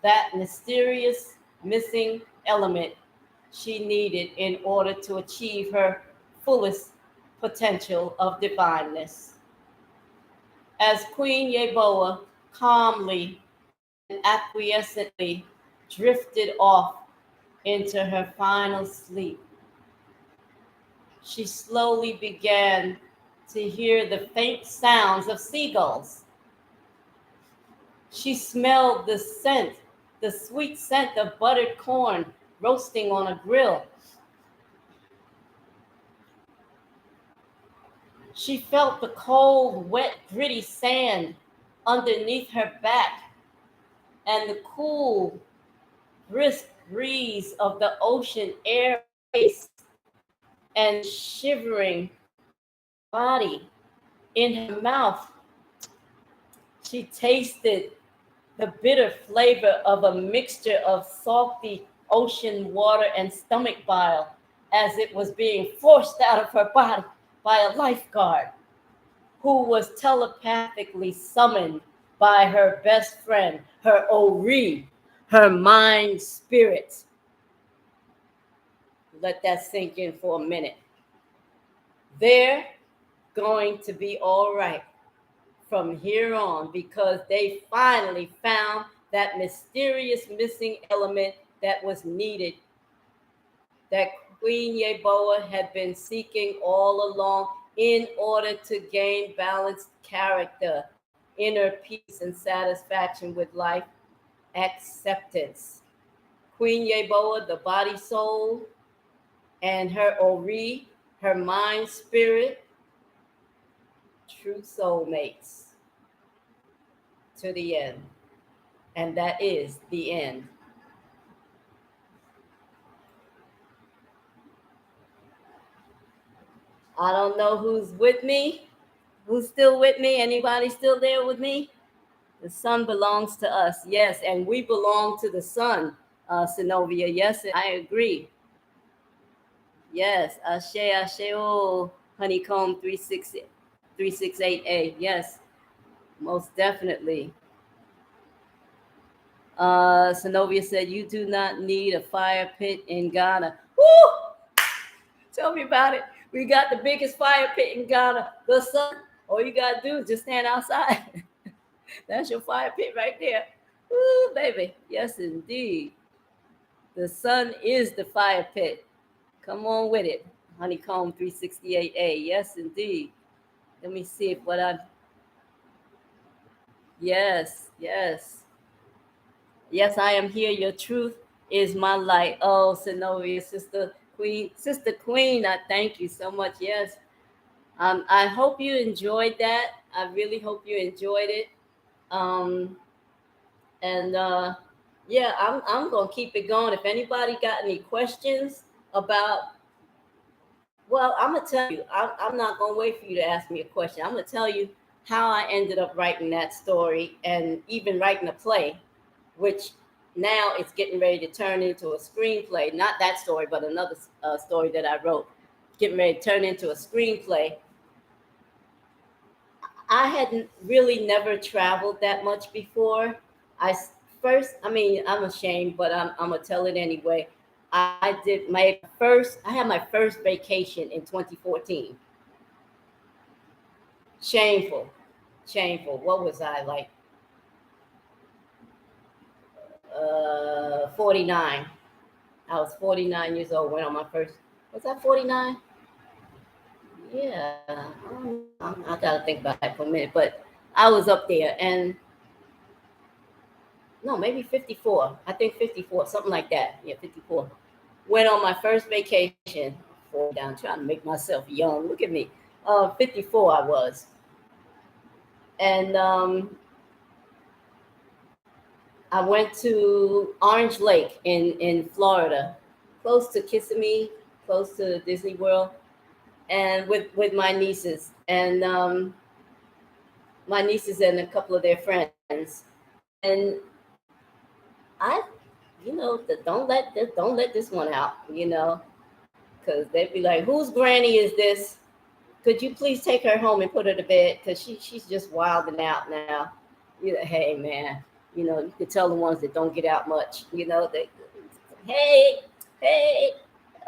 that mysterious missing element she needed in order to achieve her fullest potential of divineness. As Queen Yeboah calmly and acquiescently drifted off into her final sleep, she slowly began to hear the faint sounds of seagulls. She smelled the scent, the sweet scent of buttered corn roasting on a grill. She felt the cold, wet, gritty sand underneath her back and the cool, brisk breeze of the ocean air and shivering body in her mouth. She tasted the bitter flavor of a mixture of salty ocean water and stomach bile as it was being forced out of her body by a lifeguard who was telepathically summoned by her best friend, her Ori, her mind spirit. Let that sink in for a minute. They're going to be all right from here on because they finally found that mysterious missing element that was needed, that Queen Yeboah had been seeking all along in order to gain balanced character, inner peace, and satisfaction with life, acceptance. Queen Yeboah, the body soul, and her Ori, her mind spirit, true soulmates to the end. And that is the end. I don't know who's with me, who's still with me. Anybody still there with me? The sun belongs to us, yes, and we belong to the sun, Synovia. Yes, I agree. Yes, Ashe, Ashe, oh, honeycomb 368A. Yes, most definitely. Synovia said, "You do not need a fire pit in Ghana." Woo! Tell me about it. We got the biggest fire pit in Ghana, the sun. All you gotta do is just stand outside. That's your fire pit right there. Woo, baby. Yes, indeed. The sun is the fire pit. Come on with it. Honeycomb 368A. Yes, indeed. Let me see if what I. Yes, yes. Yes, I am here. Your truth is my light. Oh, Zenobia, Sister Queen, I thank you so much. Yes. I hope you enjoyed that. I really hope you enjoyed it. Um, and yeah, I'm gonna keep it going. If anybody got any questions about, well, I'm gonna tell you. I'm not gonna wait for you to ask me a question. I'm gonna tell you how I ended up writing that story and even writing a play, which now it's getting ready to turn into a screenplay. Not that story, but another story that I wrote, getting ready to turn into a screenplay. I hadn't really never traveled that much before. First, I mean, I'm ashamed, but I'm gonna tell it anyway. I did my first. I had my first vacation in 2014. Shameful, shameful. What was I like? 49. I was 49 years old. Went on my first. Was that 49? Yeah, I gotta think about that for a minute. But I was up there, and no, maybe 54. I think 54, something like that. Yeah, 54. Went on my first vacation. 4 down, trying to make myself young. Look at me. 54 I was. And I went to Orange Lake in Florida, close to Kissimmee, close to Disney World, and with my nieces. And my nieces and a couple of their friends. And I, don't let this one out, because they'd be like, "Whose granny is this? Could you please take her home and put her to bed? Because she's just wilding out now." Hey man, you could tell the ones that don't get out much. Hey, hey,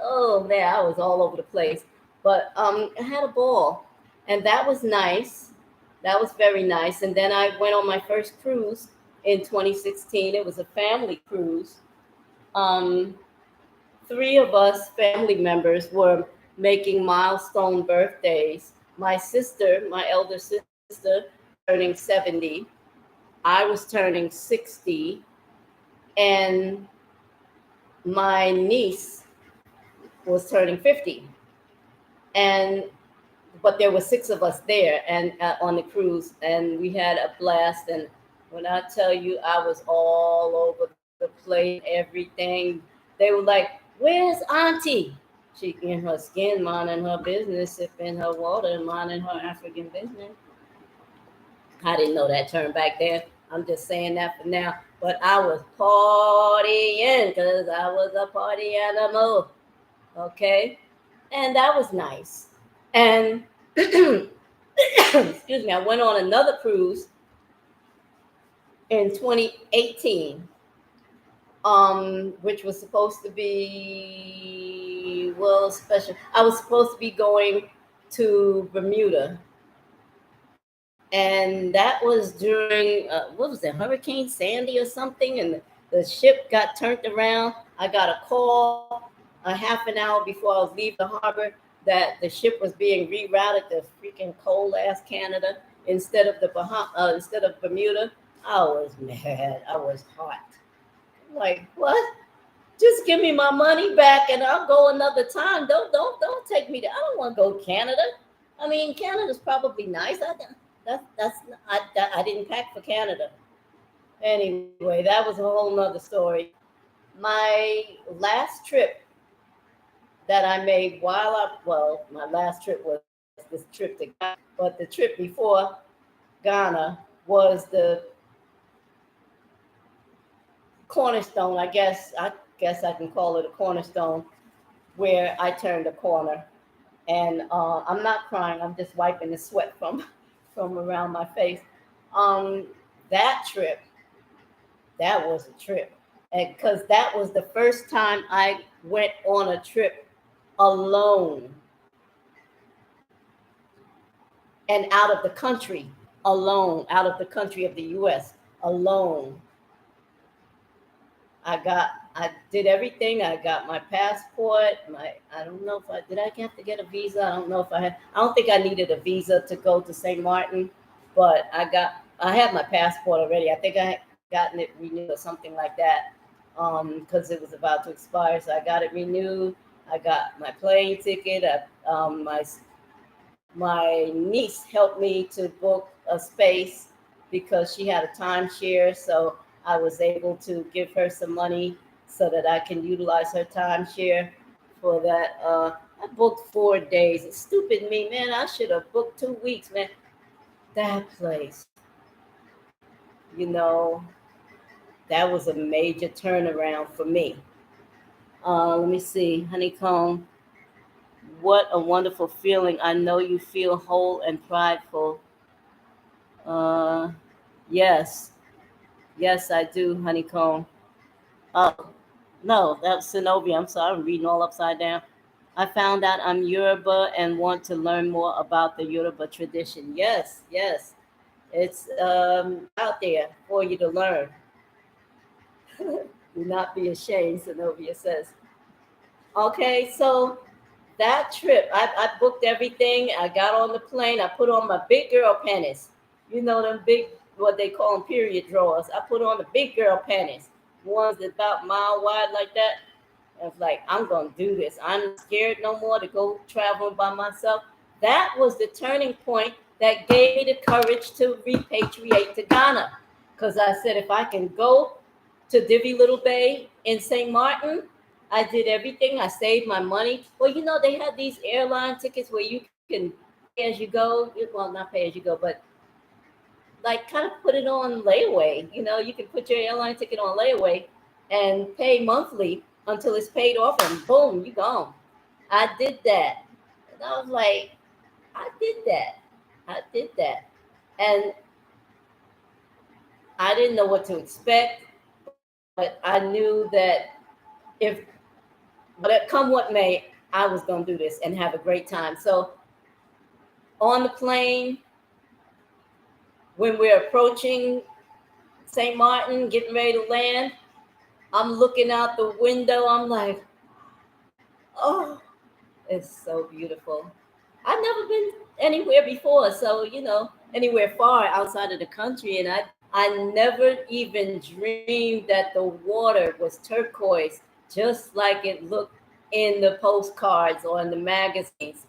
oh man, I was all over the place, but I had a ball, and that was nice. That was very nice. And then I went on my first cruise in 2016. It was a family cruise. Um, 3 of us family members were making milestone birthdays. My sister, my elder sister, turning 70. I was turning 60. And my niece was turning 50. And but there were 6 of us there and on the cruise, and we had a blast. And when I tell you, I was all over the place, everything. They were like, "Where's Auntie?" She in her skin, minding her business, sipping her water, and minding her African business. I didn't know that term back then. I'm just saying that for now. But I was partying because I was a party animal. Okay. And that was nice. And excuse me, I went on another cruise in 2018, which was supposed to be, well, special. I was supposed to be going to Bermuda. And that was during, what was it, Hurricane Sandy or something? And the ship got turned around. I got a call a half an hour before I was leaving the harbor that the ship was being rerouted to freaking cold ass Canada instead of Bermuda. I was mad. I was hot. Like, what? Just give me my money back and I'll go another time. Don't take me to. I don't want to go to Canada. I mean, Canada's probably nice. I didn't pack for Canada. Anyway, that was a whole nother story. My last trip that I made well, my last trip was this trip to Ghana, but the trip before Ghana was the cornerstone. I guess I can call it a cornerstone where I turned a corner. And I'm not crying. I'm just wiping the sweat from from around my face. Um, that trip, that was a trip, and because that was the first time I went on a trip alone and out of the country alone, out of the country of the U.S. alone. I did everything. I got my passport. I don't know if I did. I have to get a visa. I don't know if I had. I don't think I needed a visa to go to St. Martin, but I had my passport already. I think I had gotten it renewed or something like that, because it was about to expire. So I got it renewed. I got my plane ticket. My niece helped me to book a space because she had a timeshare. So I was able to give her some money so that I can utilize her timeshare for that. I booked 4 days. It's stupid me, man. I should have booked 2 weeks, man. That place, you know, that was a major turnaround for me. Let me see, Honeycomb. What a wonderful feeling. I know you feel whole and prideful. Uh, yes, yes, I do, Honeycomb. Oh, no, that's Zenobia. I'm sorry, I'm reading all upside down. I found out I'm Yoruba and want to learn more about the Yoruba tradition. Yes, yes, it's out there for you to learn. Do not be ashamed, Zenobia says. Okay, so that trip, I booked everything. I got on the plane. I put on my big girl panties. You know them big, what they call them, period drawers. I put on the big girl panties, ones that about mile wide like that. I was like, I'm gonna do this. I'm not scared no more to go traveling by myself. That was the turning point that gave me the courage to repatriate to Ghana. Because I said, if I can go to Divi Little Bay in St. Martin, I did everything. I saved my money. Well, they had these airline tickets where you can pay as you go. Well, not pay as you go, but like kind of put it on layaway. You can put your airline ticket on layaway and pay monthly until it's paid off, and boom, you gone. I did that. And I was like, I did that. I did that. And I didn't know what to expect, but I knew that if, but come what may, I was going to do this and have a great time. So on the plane, when we're approaching St. Martin, getting ready to land, I'm looking out the window. I'm like, oh, it's so beautiful. I've never been anywhere before, so anywhere far outside of the country, and I never even dreamed that the water was turquoise, just like it looked in the postcards or in the magazines.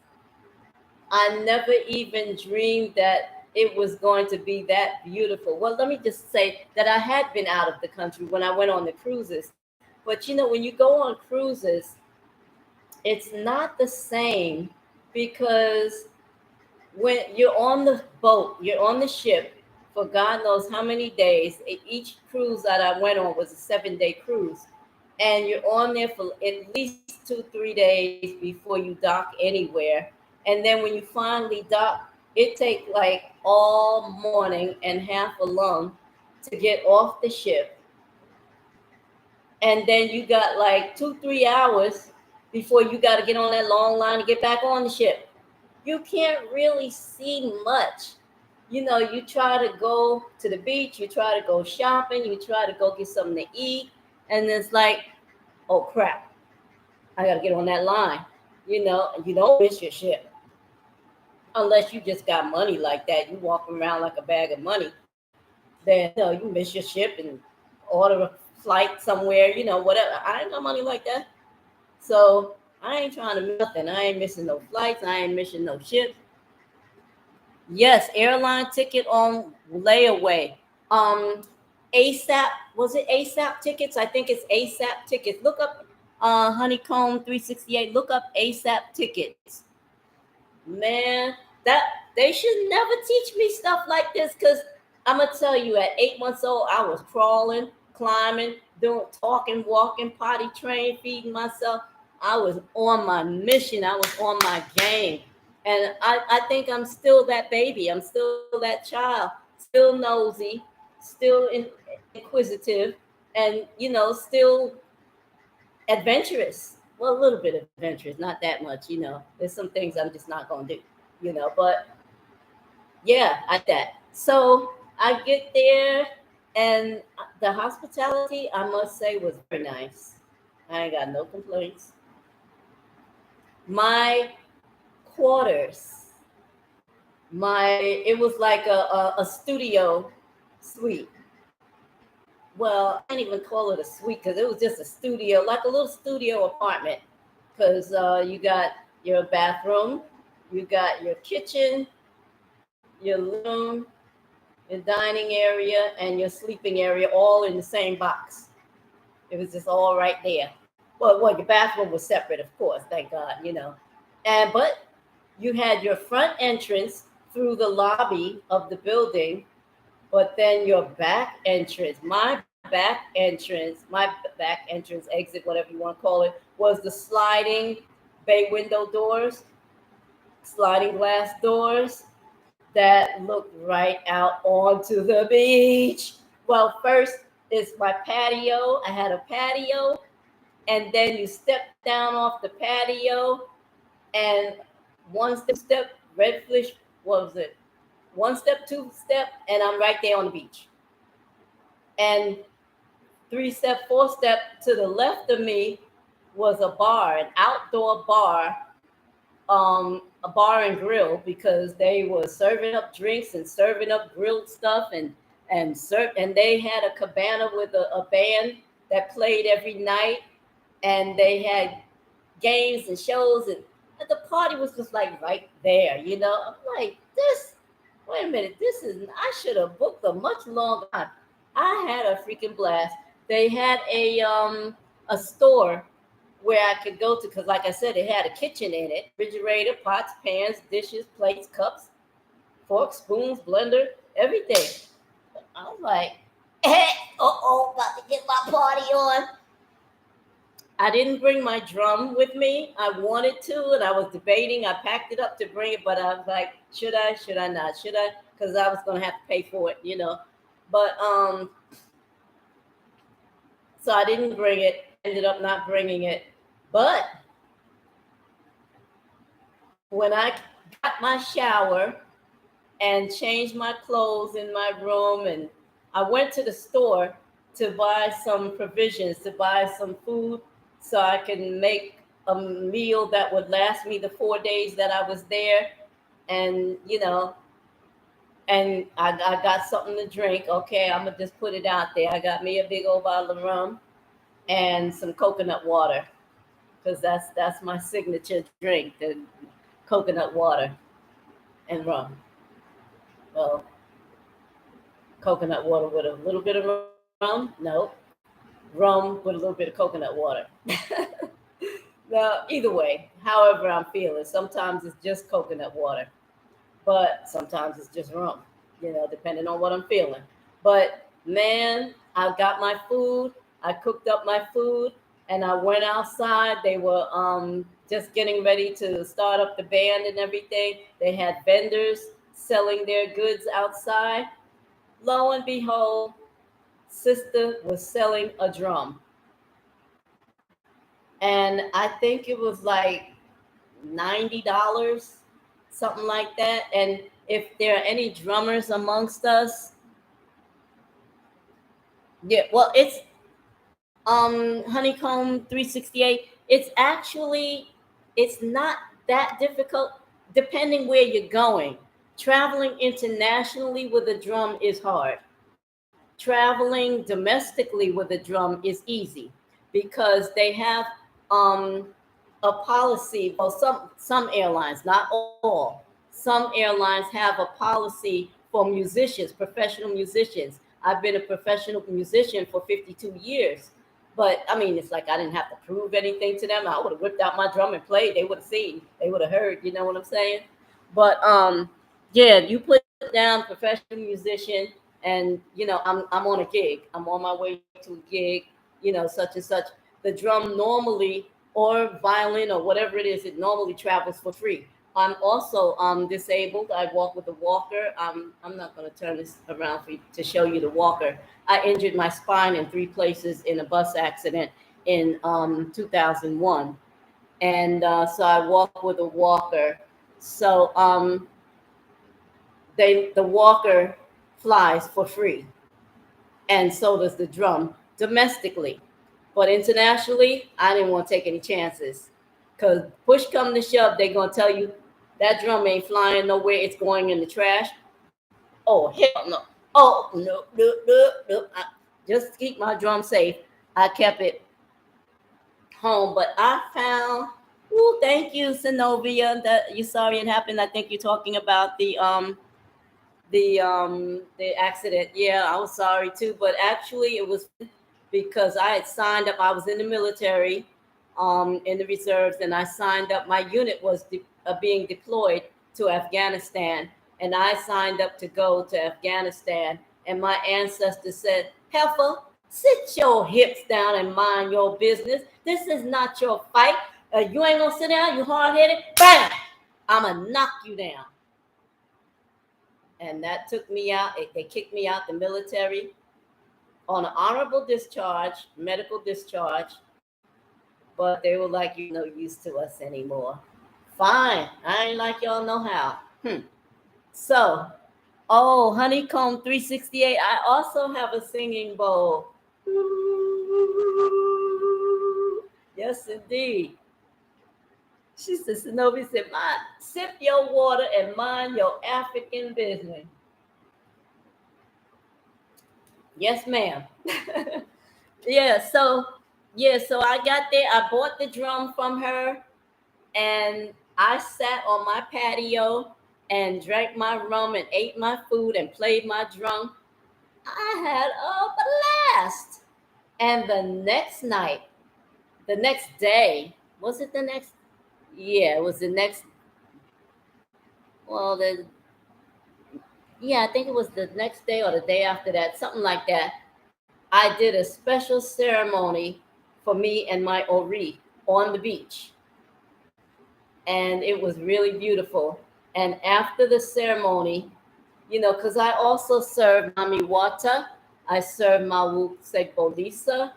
I never even dreamed that it was going to be that beautiful. Well, let me just say that I had been out of the country when I went on the cruises. But when you go on cruises, it's not the same because when you're on the boat, you're on the ship for God knows how many days. Each cruise that I went on was a 7-day cruise. And you're on there for at least 2, 3 days before you dock anywhere. And then when you finally dock, it takes like all morning and half a lung to get off the ship. And then you got like 2, 3 hours before you got to get on that long line to get back on the ship. You can't really see much. You try to go to the beach, you try to go shopping, you try to go get something to eat, and it's like, oh crap, I got to get on that line. You don't miss your ship unless you just got money like that. You walk around like a bag of money. Then you miss your ship and order a flight somewhere. Whatever. I ain't got money like that, so I ain't trying to miss nothing. I ain't missing no flights. I ain't missing no ships. Yes, airline ticket on layaway. Um, ASAP, was it ASAP tickets? I think it's ASAP tickets. Look up. Honeycomb 368. Look up ASAP tickets. Man, that they should never teach me stuff like this because I'm gonna tell you, at 8 months old, I was crawling, climbing, doing talking, walking, potty train, feeding myself. I was on my mission. I was on my game. And I think I'm still that baby. I'm still that child, still nosy, still inquisitive, and still adventurous. Well, a little bit adventurous, not that much. There's some things I'm just not gonna do. But yeah, I that. So I get there, and the hospitality, I must say, was very nice. I ain't got no complaints. My quarters, it was like a studio suite. Well, I can't even call it a suite because it was just a studio, like a little studio apartment. Because you got your bathroom, you got your kitchen, your living room, your dining area, and your sleeping area, all in the same box. It was just all right there. Well, your bathroom was separate, of course, thank God. But you had your front entrance through the lobby of the building, but then your back entrance, my back entrance exit, whatever you want to call it, was the sliding bay window doors, sliding glass doors that looked right out onto the beach. Well, first is my patio. I had a patio, and then you step down off the patio, and one step, redfish, what was it? One step, two step, and I'm right there on the beach. And 3 step, 4 step to the left of me was a bar, an outdoor bar, a bar and grill, because they were serving up drinks and serving up grilled stuff, and they had a cabana with a band that played every night, and they had games and shows, and the party was just like right there. I'm like, this. Wait a minute, I should have booked a much longer time. I had a freaking blast. They had a store where I could go to, because like I said, it had a kitchen in it, refrigerator, pots, pans, dishes, plates, cups, forks, spoons, blender, everything. I was like, about to get my party on. I didn't bring my drum with me. I wanted to, and I was debating. I packed it up to bring it, but I was like, should I? Should I not? Should I? Because I was going to have to pay for it. But so I didn't bring it. Ended up not bringing it. But when I got my shower and changed my clothes in my room, and I went to the store to buy some provisions, to buy some food, so I can make a meal that would last me the 4 days that I was there. And, and I got something to drink. Okay, I'm going to just put it out there. I got me a big old bottle of rum and some coconut water, because that's my signature drink, the coconut water and rum. Well, coconut water with a little bit of rum? No. Rum with a little bit of coconut water. Now, either way, however I'm feeling, sometimes it's just coconut water, but sometimes it's just rum, depending on what I'm feeling. But man, I got my food, I cooked up my food, and I went outside. They were just getting ready to start up the band and everything. They had vendors selling their goods outside. Lo and behold, sister was selling a drum. And I think it was like $90, something like that. And if there are any drummers amongst us, yeah, well, it's Honeycomb 368. It's not that difficult depending where you're going. Traveling internationally with a drum is hard. Traveling domestically with a drum is easy, because they have a policy. Well, some airlines, not all, some airlines have a policy for musicians, professional musicians. I've been a professional musician for 52 years. But I mean, it's like I didn't have to prove anything to them. I would have whipped out my drum and played. They would have seen. They would have heard. You know what I'm saying? But yeah, you put down professional musician, and I'm on a gig. I'm on my way to a gig. Such and such. The drum normally, or violin, or whatever it is, it normally travels for free. I'm also disabled. I walk with a walker. I'm not going to turn this around for you to show you the walker. I injured my spine in three places in a bus accident in 2001, and so I walk with a walker. So the walker flies for free, and so does the drum domestically. But internationally, I didn't want to take any chances, because push come to shove, they're gonna tell you that drum ain't flying nowhere. It's going in the trash. Oh hell no! Oh no no no no! Just keep my drum safe. I kept it home, but I found. Oh, thank you, Synovia. That you sorry it happened. I think you're talking about the accident. Yeah, I was sorry too, but actually it was because I had signed up. I was in the military, in the reserves, and I signed up. My unit was being deployed to Afghanistan, and I signed up to go to Afghanistan. And my ancestors said, "Heifer, sit your hips down and mind your business. This is not your fight. You ain't gonna sit down. You hard headed. Bam! I'ma knock you down." And that took me out. They kicked me out the military on an honorable discharge, medical discharge, but they were like, "You're no use to us anymore." Fine, I ain't like y'all know how. So, oh, Honeycomb 368. I also have a singing bowl. Yes, indeed. She said, Shinobi said, sip your water and mind your African business. Yes, ma'am. yeah, so so I got there. I bought the drum from her, and I sat on my patio and drank my rum and ate my food and played my drum. I had a blast. And the next night, the next day, was it the next? Yeah, it was the next. Well, I think it was the next day or the day after that, something like that. I did a special ceremony for me and my Ori on the beach, and it was really beautiful. And after the ceremony, because I also serve Nami Wata, I serve Mawu Sekolisa,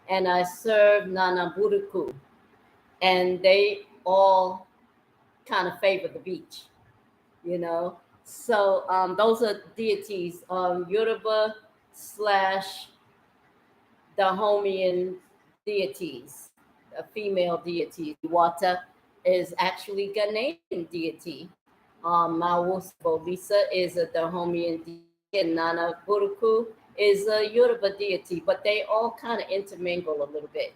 and I serve Nana Buruku, and they all kind of favor the beach, you know. So those are deities, Yoruba slash Dahomian deities, female deities. Wata is actually Ghanaian deity. Mawusbo Lisa is a Dahomian deity, and Nana Buruku is a Yoruba deity, but they all kind of intermingle a little bit,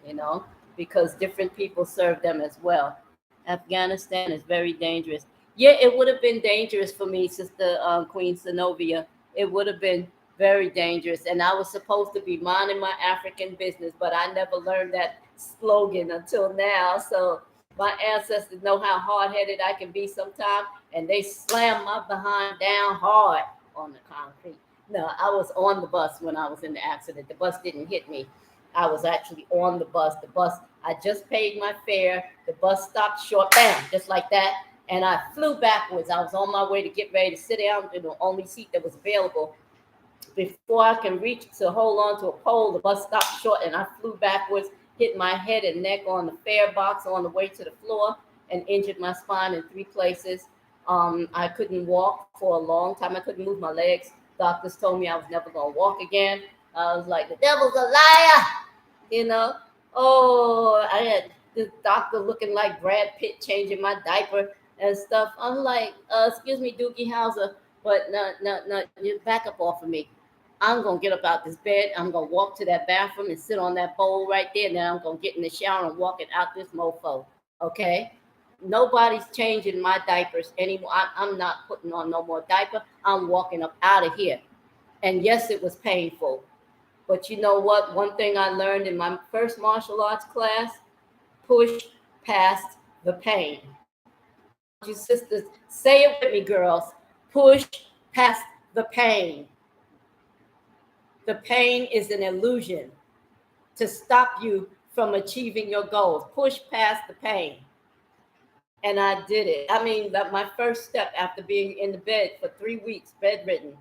because different people serve them as well. Afghanistan is very dangerous. Yeah, it would have been dangerous for me, Sister Queen Zenobia. It would have been very dangerous. And I was supposed to be minding my African business, but I never learned that slogan until now. So my ancestors know how hard headed I can be sometimes, and they slam my behind down hard on the concrete. No, I was on the bus when I was in the accident. The bus didn't hit me. I was actually on the bus. I just paid my fare. The bus stopped short, bam, just like that. And I flew backwards. I was on my way to get ready to sit down in the only seat that was available. Before I can reach to hold on to a pole, the bus stopped short, and I flew backwards, hit my head and neck on the fare box on the way to the floor, and injured my spine in three places. I couldn't walk for a long time. I couldn't move my legs. Doctors told me I was never going to walk again. I was like, the devil's a liar, you know. Oh, I had this doctor looking like Brad Pitt changing my diaper and stuff. I'm like, excuse me, Doogie Howser, but no, you back up off of me. I'm gonna get up out this bed. I'm gonna walk to that bathroom and sit on that bowl right there. And then I'm gonna get in the shower and walk it out this mofo. Okay? Nobody's changing my diapers anymore. I'm not putting on no more diaper. I'm walking up out of here. And yes, it was painful, But you know what? One thing I learned in my first martial arts class, push past the pain. I want you sisters, say it with me, girls. Push past the pain. The pain is an illusion to stop you from achieving your goals. Push past the pain. And I did it. I mean, that my first step after being in the bed for 3 weeks, bedridden,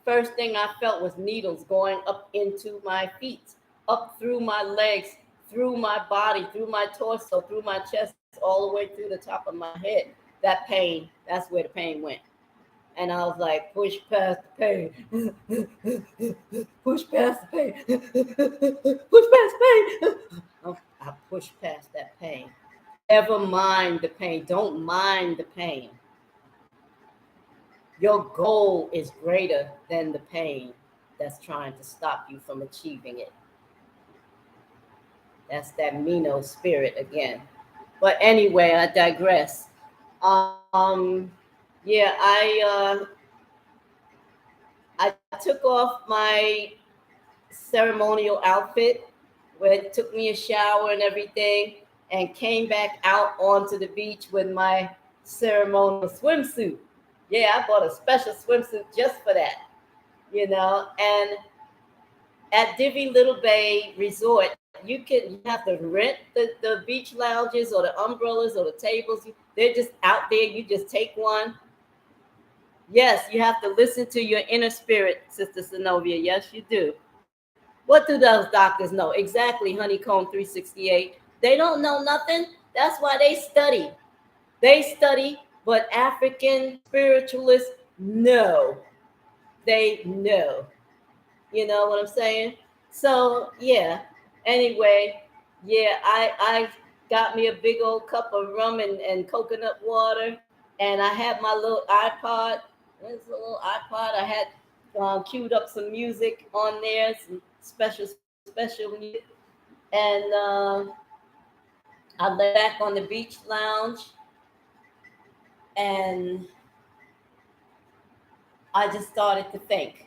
first thing I felt was needles going up into my feet, up through my legs, through my body, through my torso, through my chest, all the way through the top of my head. That pain, that's where the pain went. And I was like, push past the pain. Push past the pain. Push past the pain. I pushed past that pain. Never mind the pain. Don't mind the pain. Your goal is greater than the pain that's trying to stop you from achieving it. That's that Mino spirit again. But anyway, I digress. Yeah, I took off my ceremonial outfit, where it took me a shower and everything, and came back out onto the beach with my ceremonial swimsuit. Yeah, I bought a special swimsuit just for that, And at Divi Little Bay Resort, you have to rent the beach lounges or the umbrellas or the tables. They're just out there. You just take one. Yes, you have to listen to your inner spirit, Sister Zenobia. Yes, you do. What do those doctors know? Exactly, Honeycomb 368. They don't know nothing. That's why they study. They study, but African spiritualists know. They know. You know what I'm saying? So yeah. Anyway, yeah, I got me a big old cup of rum and coconut water, and I had my little iPod. There's a little iPod. I had queued up some music on there, some special music, and I lay back on the beach lounge, and I just started to think.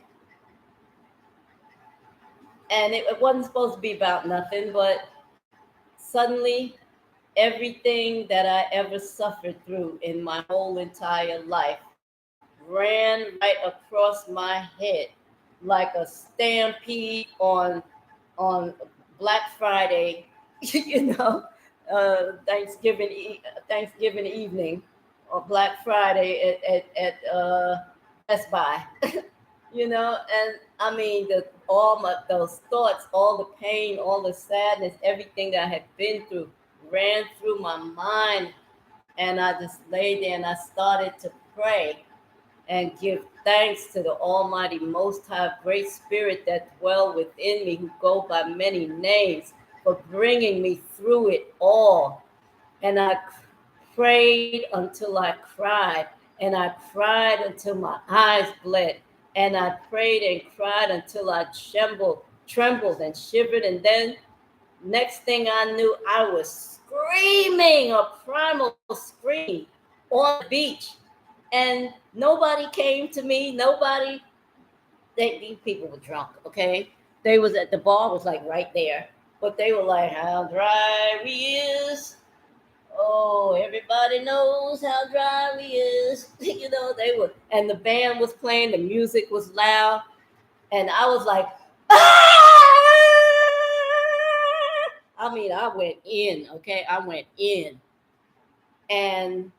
And it wasn't supposed to be about nothing, but suddenly everything that I ever suffered through in my whole entire life ran right across my head like a stampede on Black Friday, you know, Thanksgiving evening, or Black Friday at Best Buy, And I mean, those thoughts, all the pain, all the sadness, everything that I had been through ran through my mind, and I just lay there and I started to pray and give thanks to the Almighty Most High Great Spirit that dwell within me, who go by many names, for bringing me through it all. And I prayed until I cried, and I cried until my eyes bled, and I prayed and cried until I trembled and shivered, and then next thing I knew, I was screaming a primal scream on the beach, and nobody came to me. These people were drunk, okay? They was at the bar, was like right there, but they were like, how dry we is. Oh, everybody knows how dry we is. They were, and the band was playing, the music was loud, and I was like, ah! I mean, I went in, okay? I went in. And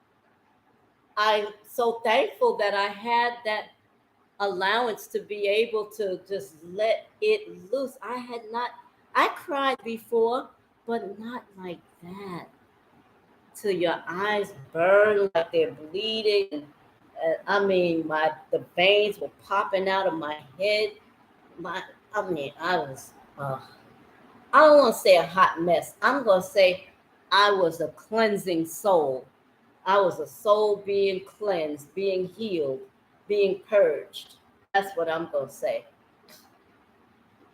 I'm so thankful that I had that allowance to be able to just let it loose. I cried before, but not like that. Till your eyes burn like they're bleeding. I mean, the veins were popping out of my head. I was, I don't want to say a hot mess. I'm going to say I was a cleansing soul. I was a soul being cleansed, being healed, being purged. That's what I'm going to say.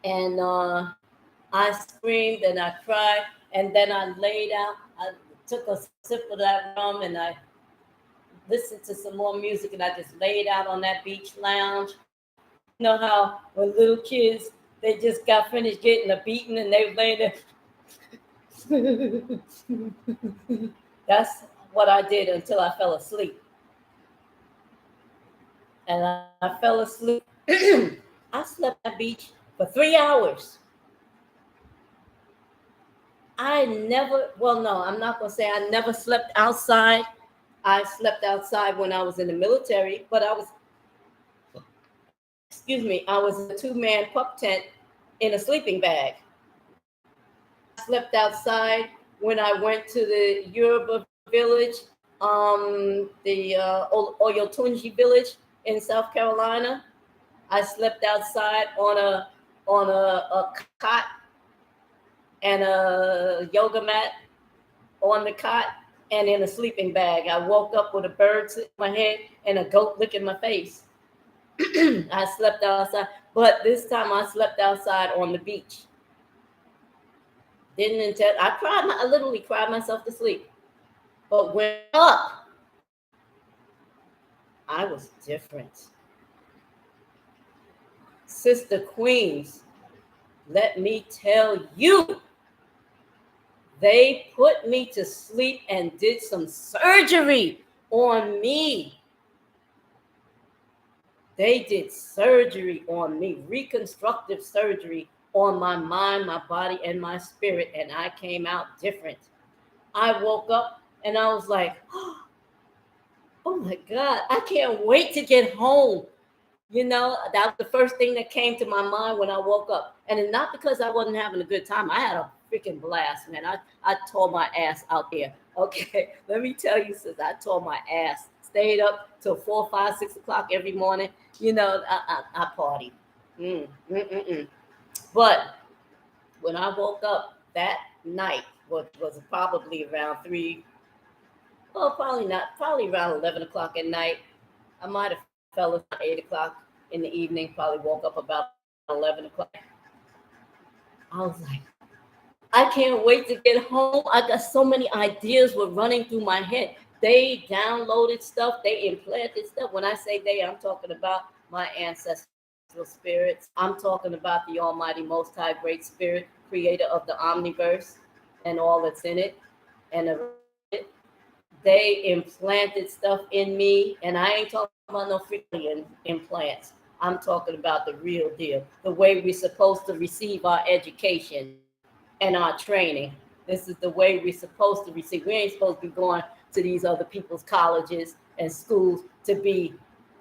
And I screamed and I cried, and then I laid out. I took a sip of that rum and I listened to some more music, and I just laid out on that beach lounge. You know how when little kids They just got finished getting a beating and they were laying there. That's what I did until I fell asleep. And I fell asleep. I slept at the beach for 3 hours. I never, well, no, I'm not going to say I never slept outside. I slept outside when I was in the military, but I was in a 2-man pup tent in a sleeping bag. I slept outside when I went to the Yoruba village, the Oyotunji village in South Carolina. I slept outside on a cot and a yoga mat on the cot and in a sleeping bag. I woke up with a bird sitting on my head and a goat licking my face. I slept outside, but this time I slept outside on the beach. Didn't intend. I literally cried myself to sleep. But when up, I was different. Sister Queens, let me tell you, they put me to sleep and did some surgery on me. They did surgery on me, reconstructive surgery on my mind, my body, and my spirit, and I came out different. I woke up and I was like, oh my God, I can't wait to get home. You know, that was the first thing that came to my mind when I woke up. And it's not because I wasn't having a good time. I had a freaking blast, man. I tore my ass out there. Okay, let me tell you, sis, I tore my ass. Stayed up till 4, 5, 6 o'clock every morning. You know, I partied. But when I woke up that night, which was probably around 3, well, probably not, probably around 11 o'clock at night. I might have fell asleep at 8 o'clock in the evening, probably woke up about 11 o'clock. I was like, I can't wait to get home. I got so many ideas were running through my head. They downloaded stuff, they implanted stuff. When I say they, I'm talking about my ancestral spirits. I'm talking about the Almighty Most High Great Spirit, creator of the omniverse and all that's in it. And they implanted stuff in me, and I ain't talking about no freaking implants. I'm talking about the real deal, the way we're supposed to receive our education and our training. This is the way we're supposed to receive. We ain't supposed to be going to these other people's colleges and schools to be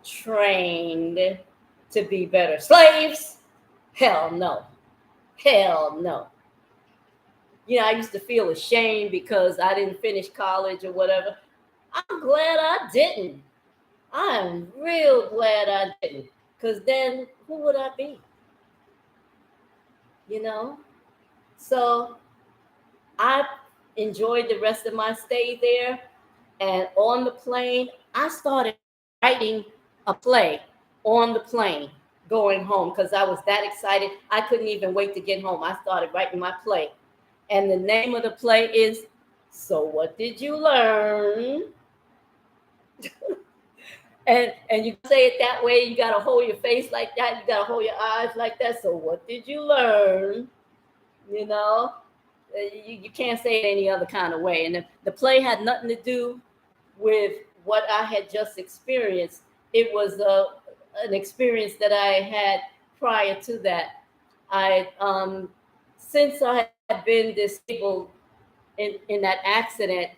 trained to be better slaves. Hell no. Hell no. You know, I used to feel ashamed because I didn't finish college or whatever. I'm glad I didn't. I am real glad I didn't. Because then who would I be? You know? So I enjoyed the rest of my stay there. And on the plane, I started writing a play on the plane going home because I was that excited. I couldn't even wait to get home. I started writing my play. And the name of the play is So What Did You Learn? and you say it that way. You got to hold your face like that. You got to hold your eyes like that. So what did you learn? You know, you can't say it any other kind of way. And the play had nothing to do with what I had just experienced. It was an experience that I had prior to that. Since I had been disabled in that accident,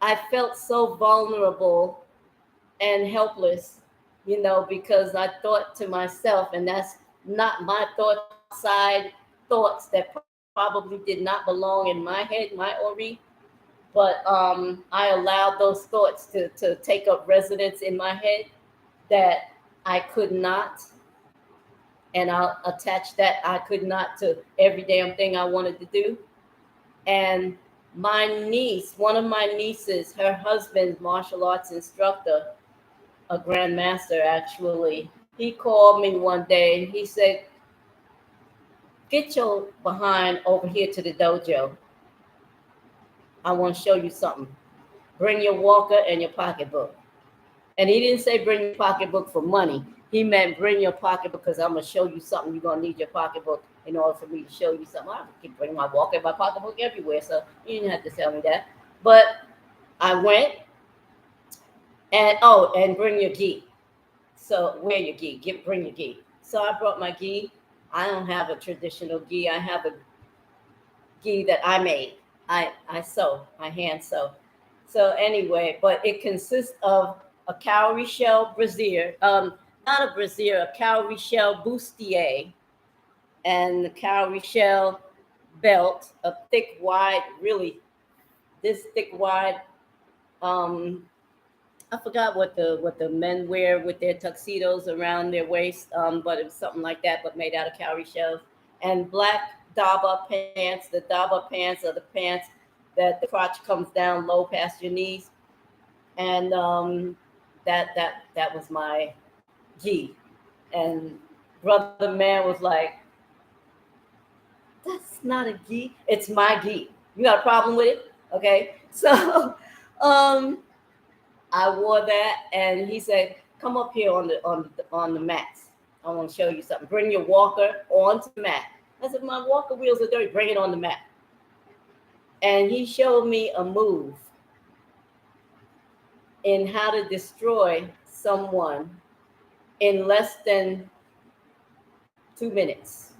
I felt so vulnerable and helpless, you know, because I thought to myself, and that's not my thought, outside thoughts that probably did not belong in my head, my Ori, but I allowed those thoughts to take up residence in my head that I could not, and I'll attach that I could not to every damn thing I wanted to do. And my niece, one of my nieces, her husband's martial arts instructor, a grandmaster actually, he called me one day and he said, get your behind over here to the dojo. I want to show you something. Bring your walker and your pocketbook. And he didn't say bring your pocketbook for money. he meant bring your pocketbook because I'm gonna show you something. You're gonna need your pocketbook in order for me to show you something. I can bring my walker and my pocketbook everywhere, so you didn't have to tell me that. But I went and and bring your gi. So wear your gi. Bring your gi. So I brought my gi. I don't have a traditional gi. I have a gi that I made. I sew. I hand sew. So anyway, but it consists of a cowrie shell brassiere, not a brassiere, a cowrie shell bustier, and the cowrie shell belt, a thick, wide, really this thick, wide. Um, I forgot what the men wear with their tuxedos around their waist, but it was something like that, but made out of cowrie shells. And black daba pants. The daba pants are the pants that the crotch comes down low past your knees, and that was my gi. And brother man was like, "That's not a gi. It's my gi. You got a problem with it? Okay." So, um, I wore that, and he said, "Come up here on the mats. I want to show you something. Bring your walker onto the mat." I said, "My walker wheels are dirty. Bring it on the mat." And he showed me a move in how to destroy someone in less than 2 minutes.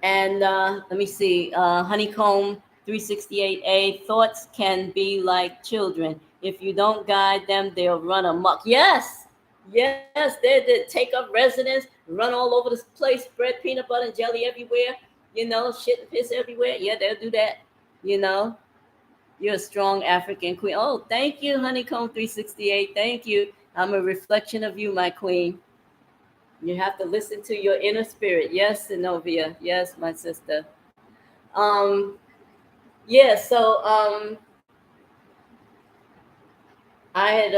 And let me see, Honeycomb 368A, thoughts can be like children. If you don't guide them, they'll run amok. Yes, yes, they take up residence, run all over this place, spread peanut butter and jelly everywhere, shit and piss everywhere. Yeah, they'll do that, you know. You're a strong African queen. Oh, thank you, Honeycomb 368. Thank you. I'm a reflection of you, my queen. You have to listen to your inner spirit. Yes, Zenobia. Yes, my sister. Um, yeah, so I had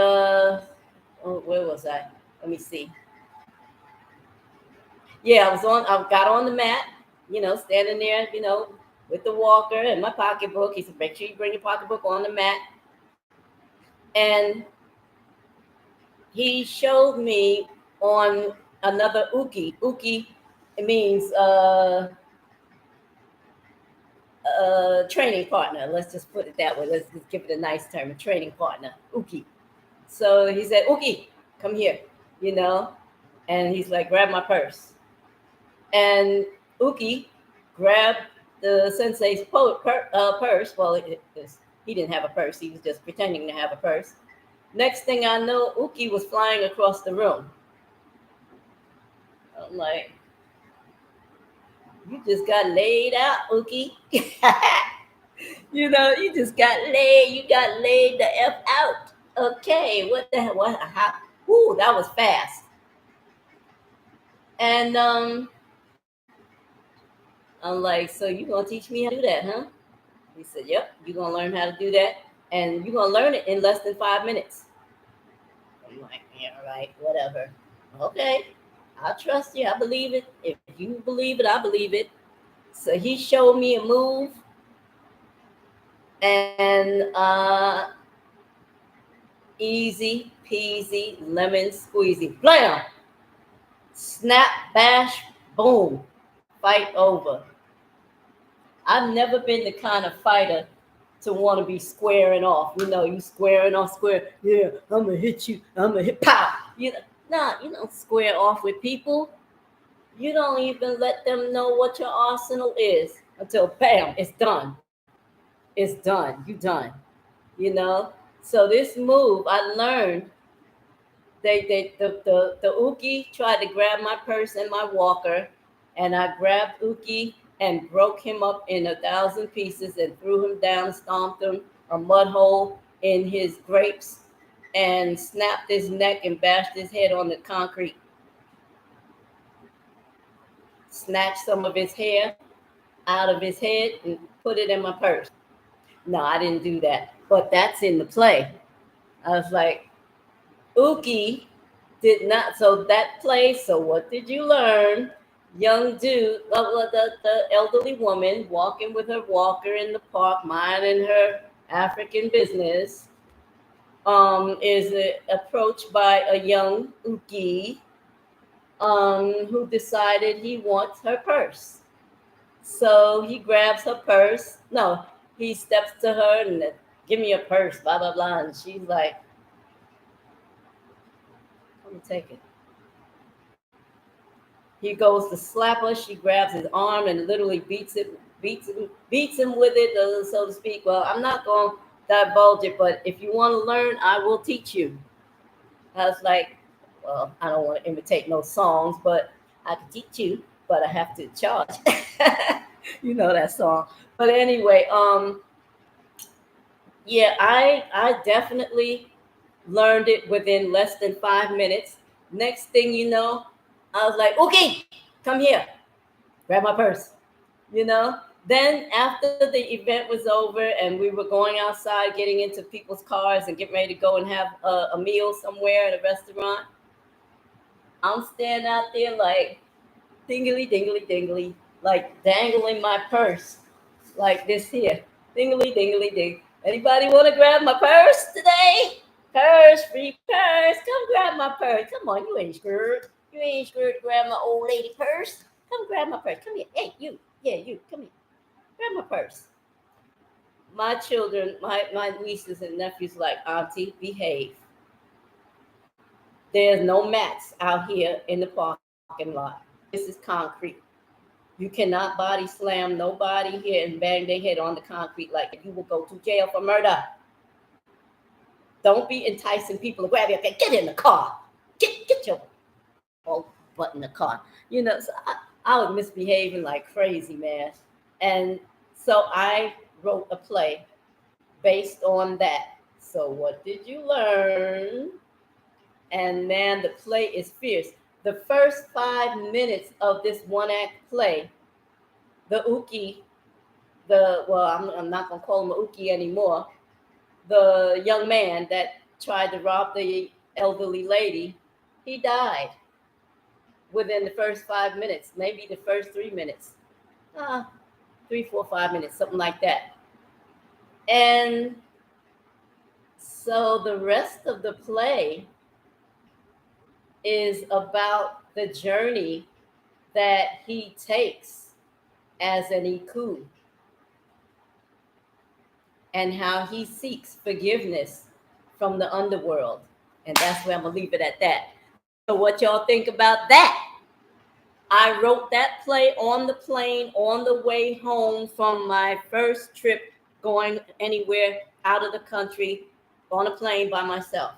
where was I? Let me see. Yeah, I got on the mat, standing there, with the walker and my pocketbook. He said, make sure you bring your pocketbook on the mat. And he showed me on another uki. Uki, it means training partner. Let's just put it that way. Let's just give it a nice term, a training partner, Uki. So he said, Uki, come here, and he's like, grab my purse. And Uki grabbed the sensei's purse. Well, he didn't have a purse. He was just pretending to have a purse. Next thing I know, Uki was flying across the room. I'm like, you just got laid out, Uki. You just got laid. You got laid the F out. Okay, what the hell? What? How? Whoo, that was fast. And I'm like, so you gonna teach me how to do that, huh? He said, yep, you're gonna learn how to do that, and you're gonna learn it in less than 5 minutes. I'm like, yeah, right, whatever. Okay, I trust you. I believe it. If you believe it, I believe it. So he showed me a move, and easy peasy lemon squeezy. Blam! Snap, bash, boom. Fight over. I've never been the kind of fighter to want to be squaring off. You squaring off, square. Yeah, I'm gonna hit you. I'm gonna hit pow. You don't square off with people. You don't even let them know what your arsenal is until bam, it's done. It's done. You done. You know. So this move, I learned. The Uki tried to grab my purse and my walker, and I grabbed Uki and broke him up in 1,000 pieces and threw him down, stomped him a mud hole in his grapes, and snapped his neck and bashed his head on the concrete. Snatched some of his hair out of his head and put it in my purse. No, I didn't do that, but that's in the play. I was like, Uki did not. So that play. So what did you learn? Young dude, the elderly woman walking with her walker in the park, minding her African business. is approached by a young Uki who decided he wants her purse. So he grabs her purse. No, he steps to her and give me a purse, blah blah blah. And she's like, "Come and take it." He goes to slap her. She grabs his arm and literally beats him with it, so to speak. Well, I'm not going to divulge it, but if you want to learn, I will teach you. I was like, well, I don't want to imitate no songs, but I can teach you, but I have to charge. You know that song. But anyway, yeah, I definitely learned it within less than 5 minutes. Next thing you know, I was like, okay, come here, grab my purse. You know. Then after the event was over and we were going outside, getting into people's cars and getting ready to go and have a meal somewhere at a restaurant, I'm standing out there like dingly dingly dingly, like dangling my purse like this here. Dingly dingly ding. Anybody want to grab my purse today? Purse, free purse. Come grab my purse. Come on, you ain't scared. You ain't scared to grab my old lady purse. Come grab my purse. Come here. Hey, you. Yeah, you. Come here. Grab my purse. My children, my nieces and nephews, like, Auntie, behave. There's no mats out here in the parking lot. This is concrete. You cannot body slam nobody here and bang their head on the concrete like you will go to jail for murder. Don't be enticing people to grab you. Okay, get in the car. Get your old butt in the car. You know, so I was misbehaving like crazy, man. And so I wrote a play based on that. So what did you learn? And man, the play is fierce. The first 5 minutes of this one act play, the Uki, I'm not gonna call him a Uki anymore. The young man that tried to rob the elderly lady, he died within the first 5 minutes, maybe the first 3 minutes, 3, 4, 5 minutes, something like that. And so the rest of the play is about the journey that he takes as an Iku and how he seeks forgiveness from the underworld. And that's where I'm going to leave it at that. So, what y'all think about that? I wrote that play on the plane on the way home from my first trip going anywhere out of the country on a plane by myself.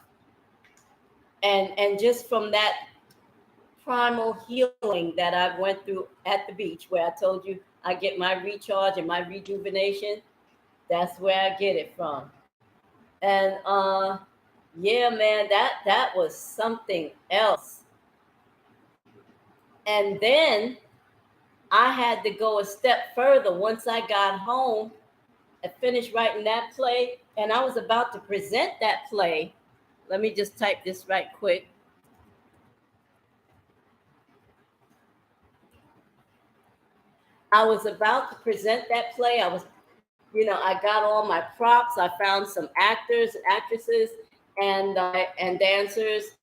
And just from that primal healing that I went through at the beach, where I told you I get my recharge and my rejuvenation, that's where I get it from. And yeah, man, that was something else. And then I had to go a step further once I got home and finished writing that play, and I was about to present that play. Let me just type this right quick. I was about to present that play. I got all my props. I found some actors, actresses, and dancers,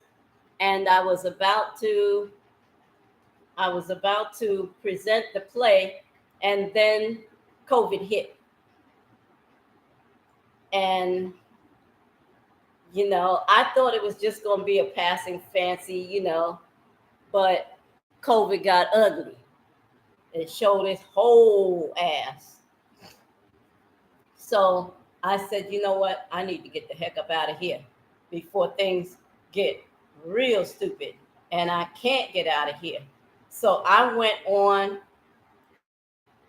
and I was about to present the play, and then COVID hit, and I thought it was just going to be a passing fancy, but COVID got ugly. It showed its whole ass. So I said, you know what? I need to get the heck up out of here before things get real stupid and I can't get out of here. So I went on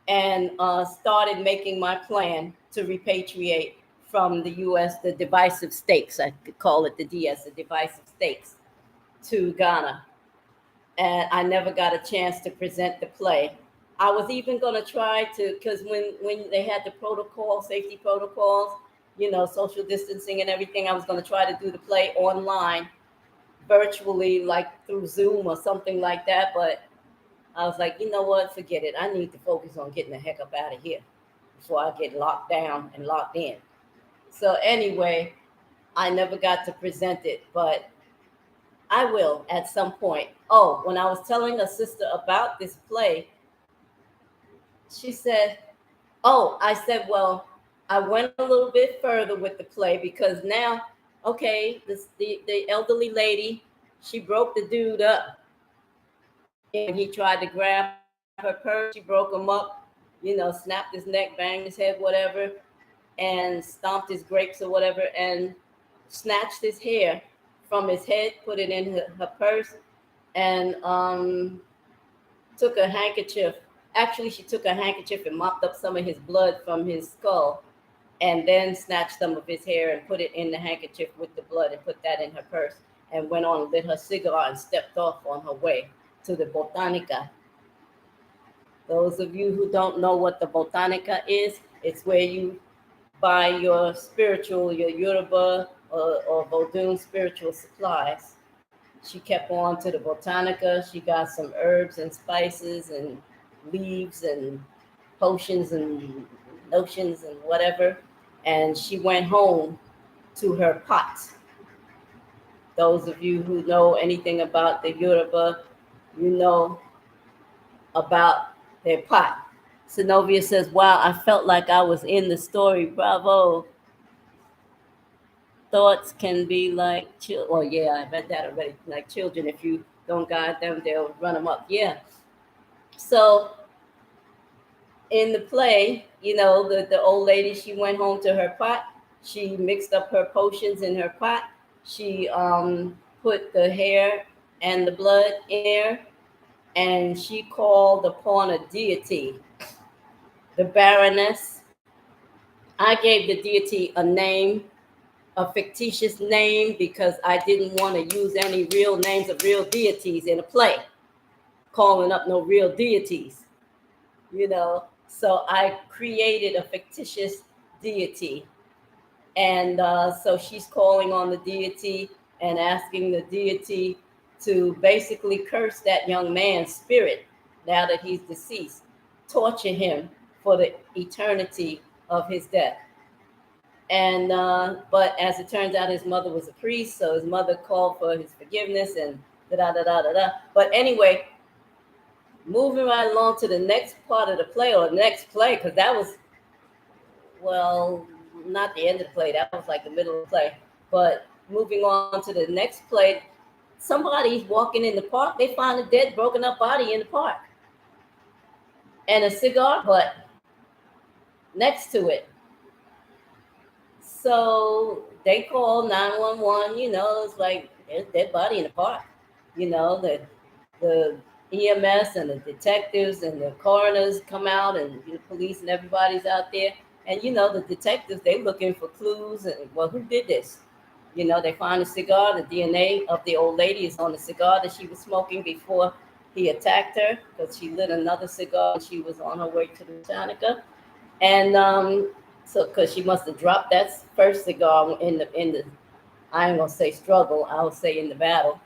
and started making my plan to repatriate from the U.S., the divisive states, I could call it the DS, the divisive states, to Ghana. And I never got a chance to present the play. I was even going to try to, because when they had the protocol, safety protocols, social distancing and everything, I was going to try to do the play online, virtually, like through Zoom or something like that. But I was like, you know what, forget it. I need to focus on getting the heck up out of here before I get locked down and locked in. So anyway, I never got to present it, but I will at some point. Oh, when I was telling a sister about this play, she said, oh, I said, well, I went a little bit further with the play because now, okay, the elderly lady, she broke the dude up and he tried to grab her purse. She broke him up, snapped his neck, banged his head, whatever, and stomped his grapes or whatever, and snatched his hair from his head, put it in her purse, and took a handkerchief. Actually, she took a handkerchief and mopped up some of his blood from his skull, and then snatched some of his hair and put it in the handkerchief with the blood and put that in her purse, and went on and lit her cigar and stepped off on her way to the Botanica. Those of you who don't know what the Botanica is, it's where you buy your spiritual, your Yoruba or Vodun spiritual supplies. She kept on to the Botanica. She got some herbs and spices and leaves and potions and notions and whatever. And she went home to her pot. Those of you who know anything about the Yoruba, you know about their pot. Zenobia says, wow, I felt like I was in the story. Bravo. Thoughts can be like children. Well, yeah, I read that already. Like children, if you don't guide them, they'll run them up. Yeah. So in the play, the old lady, she went home to her pot. She mixed up her potions in her pot. She put the hair and the blood in there, and she called upon a deity, the Baroness. I gave the deity a name, a fictitious name, because I didn't want to use any real names of real deities in a play, calling up no real deities, So I created a fictitious deity. And so she's calling on the deity and asking the deity to basically curse that young man's spirit now that he's deceased, torture him for the eternity of his death. And but as it turns out, his mother was a priest, so his mother called for his forgiveness and da da da da da da. But anyway, moving right along to the next part of the play, or the next play, because that was, well, not the end of the play, that was like the middle of the play. But moving on to the next play, somebody's walking in the park, they find a dead, broken up body in the park, and a cigar butt next to it. So they call 911, it's like there's a dead body in the park. The EMS and the detectives and the coroners come out, and the police and everybody's out there. And the detectives, they looking for clues, and well, who did this? They find a cigar. The DNA of the old lady is on the cigar that she was smoking before he attacked her, because she lit another cigar and she was on her way to the Botanica. And so, because she must have dropped that first cigar in the I ain't gonna say struggle, I would say in the battle.